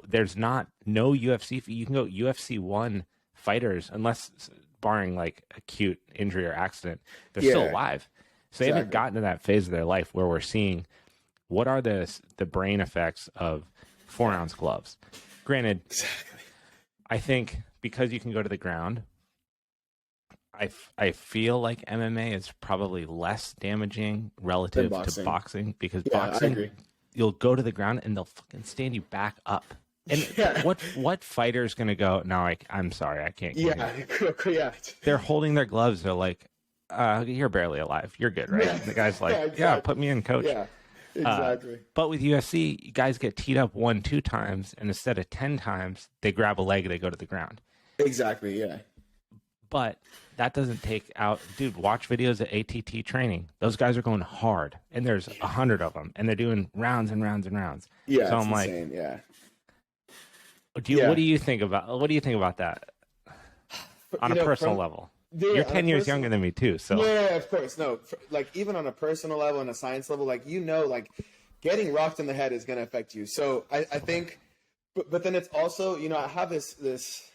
There's no UFC. You can go UFC 1 fighters, unless barring like acute injury or accident, they're still alive. So they haven't gotten to that phase of their life where we're seeing what are the brain effects of 4-ounce gloves. Granted, I think because you can go to the ground, I feel like MMA is probably less damaging relative to boxing because boxing, you'll go to the ground and they'll fucking stand you back up. And what fighter's going to go, no, I'm sorry, I can't. They're holding their gloves. They're like, you're barely alive. You're good, right? And the guy's like, put me in, coach. Yeah, exactly. But with UFC, you guys get teed up 1-2 times, and instead of 10 times, they grab a leg, they go to the ground. Exactly, yeah. But that doesn't take out, dude, watch videos of ATT training. Those guys are going hard, and there's 100 of them, and they're doing rounds and rounds and rounds. Yeah, so I'm insane. What do you think about that on a personal level? You're 10 years younger than me too, so yeah, of course. No, like even on a personal level and a science level, like like getting rocked in the head is going to affect you. So I think, but then it's also I have this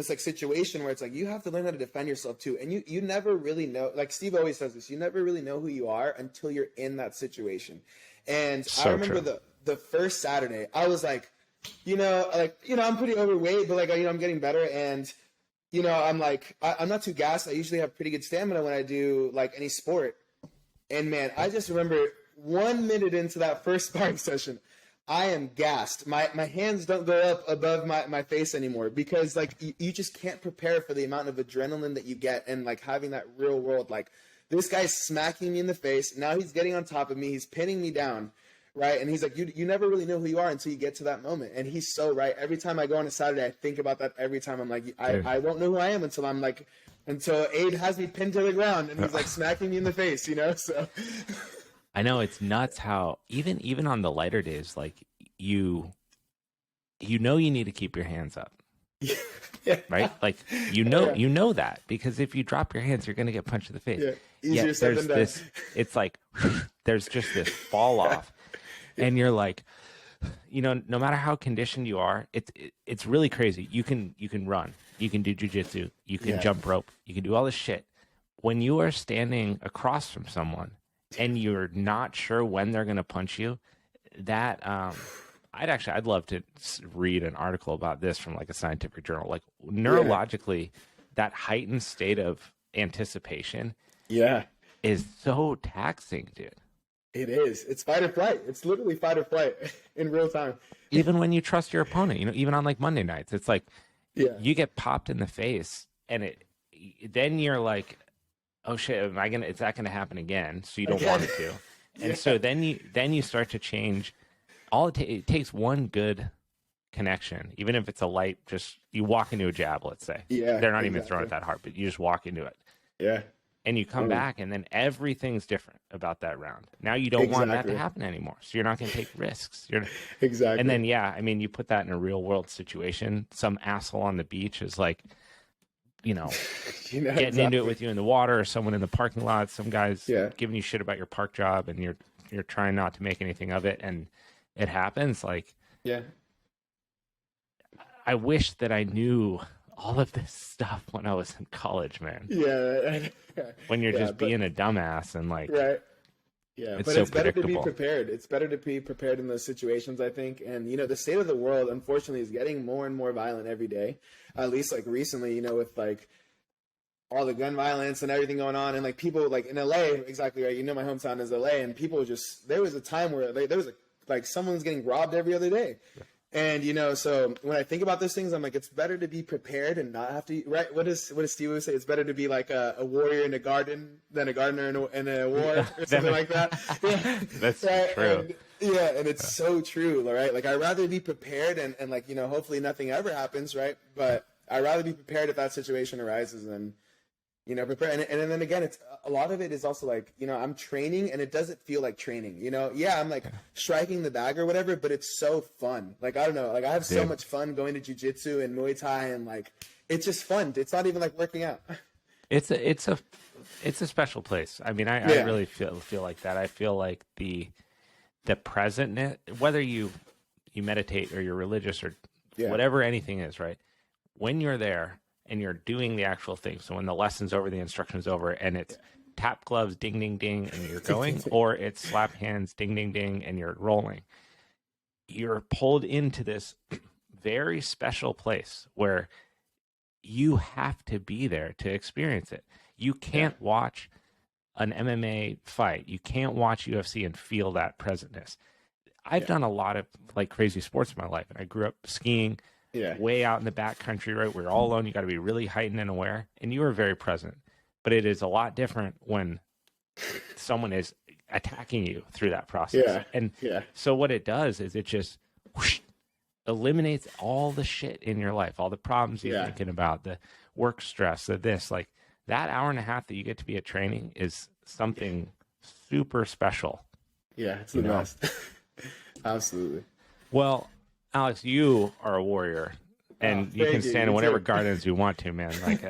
like situation where it's like you have to learn how to defend yourself too, and you never really know. Like Steve always says this, you never really know who you are until you're in that situation. And I remember the first Saturday, I was like, I'm pretty overweight, but I'm getting better. And, I'm like, I'm not too gassed. I usually have pretty good stamina when I do like any sport. And man, I just remember 1 minute into that first sparring session, I am gassed. My hands don't go up above my face anymore because like you just can't prepare for the amount of adrenaline that you get and like having that real world, like this guy's smacking me in the face. Now he's getting on top of me. He's pinning me down. Right. And he's like, you never really know who you are until you get to that moment. And he's so right. Every time I go on a Saturday, I think about that every time. I'm like, I won't know who I am until Abe has me pinned to the ground and he's like smacking me in the face, So I know it's nuts how even on the lighter days, like you need to keep your hands up. Yeah. Right? Like, you know that because if you drop your hands, you're going to get punched in the face. Yeah. Easier said than done. It's like, there's just this fall off and you're like, no matter how conditioned you are, it's really crazy. You can run, you can do jujitsu, you can jump rope, you can do all this shit. When you are standing across from someone and you're not sure when they're going to punch you, that, I'd love to read an article about this from like a scientific journal. Like neurologically, that heightened state of anticipation is so taxing, dude. It is. It's fight or flight. It's literally fight or flight in real time. Even when you trust your opponent, even on like Monday nights, it's like you get popped in the face and then you're like, oh shit, is that gonna happen again? So you don't want it to. And so then you start to change. It takes one good connection, even if it's a light, just you walk into a jab, let's say. Yeah. They're not even throwing it that hard, but you just walk into it. Yeah. And you come back and then everything's different about that round. Now you don't want that to happen anymore. So you're not going to take risks. Exactly. And then, you put that in a real world situation. Some asshole on the beach is like, getting into it with you in the water, or someone in the parking lot, some guy's giving you shit about your park job and you're trying not to make anything of it. And it happens. Like, I wish that I knew all of this stuff when I was in college, man. Yeah. When you're just being a dumbass and like, right. Yeah, it's but so it's better to be predictable. prepared. It's better to be prepared in those situations, I think. And, the state of the world, unfortunately, is getting more and more violent every day. At least like recently, with like all the gun violence and everything going on. And like people like in LA, exactly right. My hometown is LA, and people there was a time where there was like someone's getting robbed every other day. Yeah. And, so when I think about those things, I'm like, it's better to be prepared and not have to, right? What does Steve always say? It's better to be like a warrior in a garden than a gardener in a war or something like that. Yeah. That's true. And it's so true, right? Like, I'd rather be prepared and like, hopefully nothing ever happens, right? But I'd rather be prepared if that situation arises than, prepare. And then again, it's a lot of it is also like, I'm training and it doesn't feel like training, I'm like striking the bag or whatever, but it's so fun. Like, I don't know, like I have so much fun going to jiu-jitsu and Muay Thai and like, it's just fun. It's not even like working out. It's a special place. I mean, I really feel like that. I feel like the presentness, whether you meditate or you're religious or whatever anything is, right? When you're there, and you're doing the actual thing. So when the lesson's over, the instruction's over, and it's tap gloves, ding, ding, ding, and you're going, or it's slap hands, ding, ding, ding, and you're rolling. You're pulled into this very special place where you have to be there to experience it. You can't watch an MMA fight. You can't watch UFC and feel that presentness. I've done a lot of like crazy sports in my life, and I grew up skiing. Way out in the back country, right? We're all alone. You got to be really heightened and aware, and you are very present. But it is a lot different when someone is attacking you through that process. So what it does is it just eliminates all the shit in your life, all the problems you're thinking about, the work stress, this, like that hour and a half that you get to be at training is something super special. Yeah, it's the best. Absolutely. Well, Alex, you are a warrior, and you can stand in whatever gardens you want to, man. Like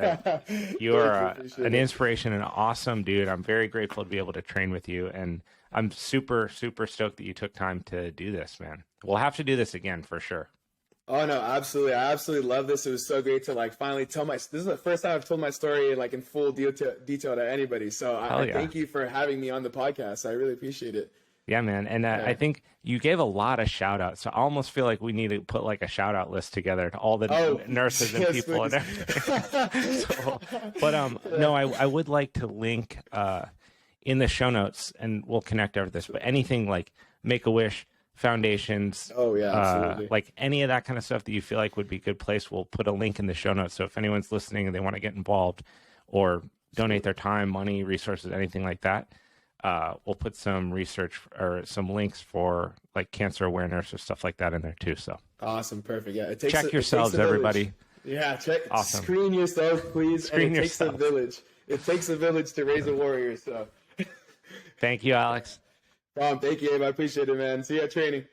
you are an inspiration and an awesome dude. I'm very grateful to be able to train with you, and I'm super, super stoked that you took time to do this, man. We'll have to do this again for sure. Oh no, absolutely. I absolutely love this. It was so great to like finally tell this is the first time I've told my story like in full detail to anybody. So I thank you for having me on the podcast. I really appreciate it. Yeah, man. And I think you gave a lot of shout outs. So I almost feel like we need to put like a shout out list together to all the nurses and people and everything. No, I would like to link in the show notes, and we'll connect over this, but anything like Make-A-Wish, foundations, absolutely. like any of that kind of stuff that you feel like would be a good place, we'll put a link in the show notes. So if anyone's listening and they want to get involved or donate their time, money, resources, anything like that, we'll put some research or some links for like cancer awareness or stuff like that in there too. So awesome. Perfect. Yeah. Check yourselves, everybody. Yeah. Check. Awesome. Screen yourself, please. It takes a village. It takes a village to raise a warrior. So thank you, Alex. Thank you, Abe. I appreciate it, man. See you at training.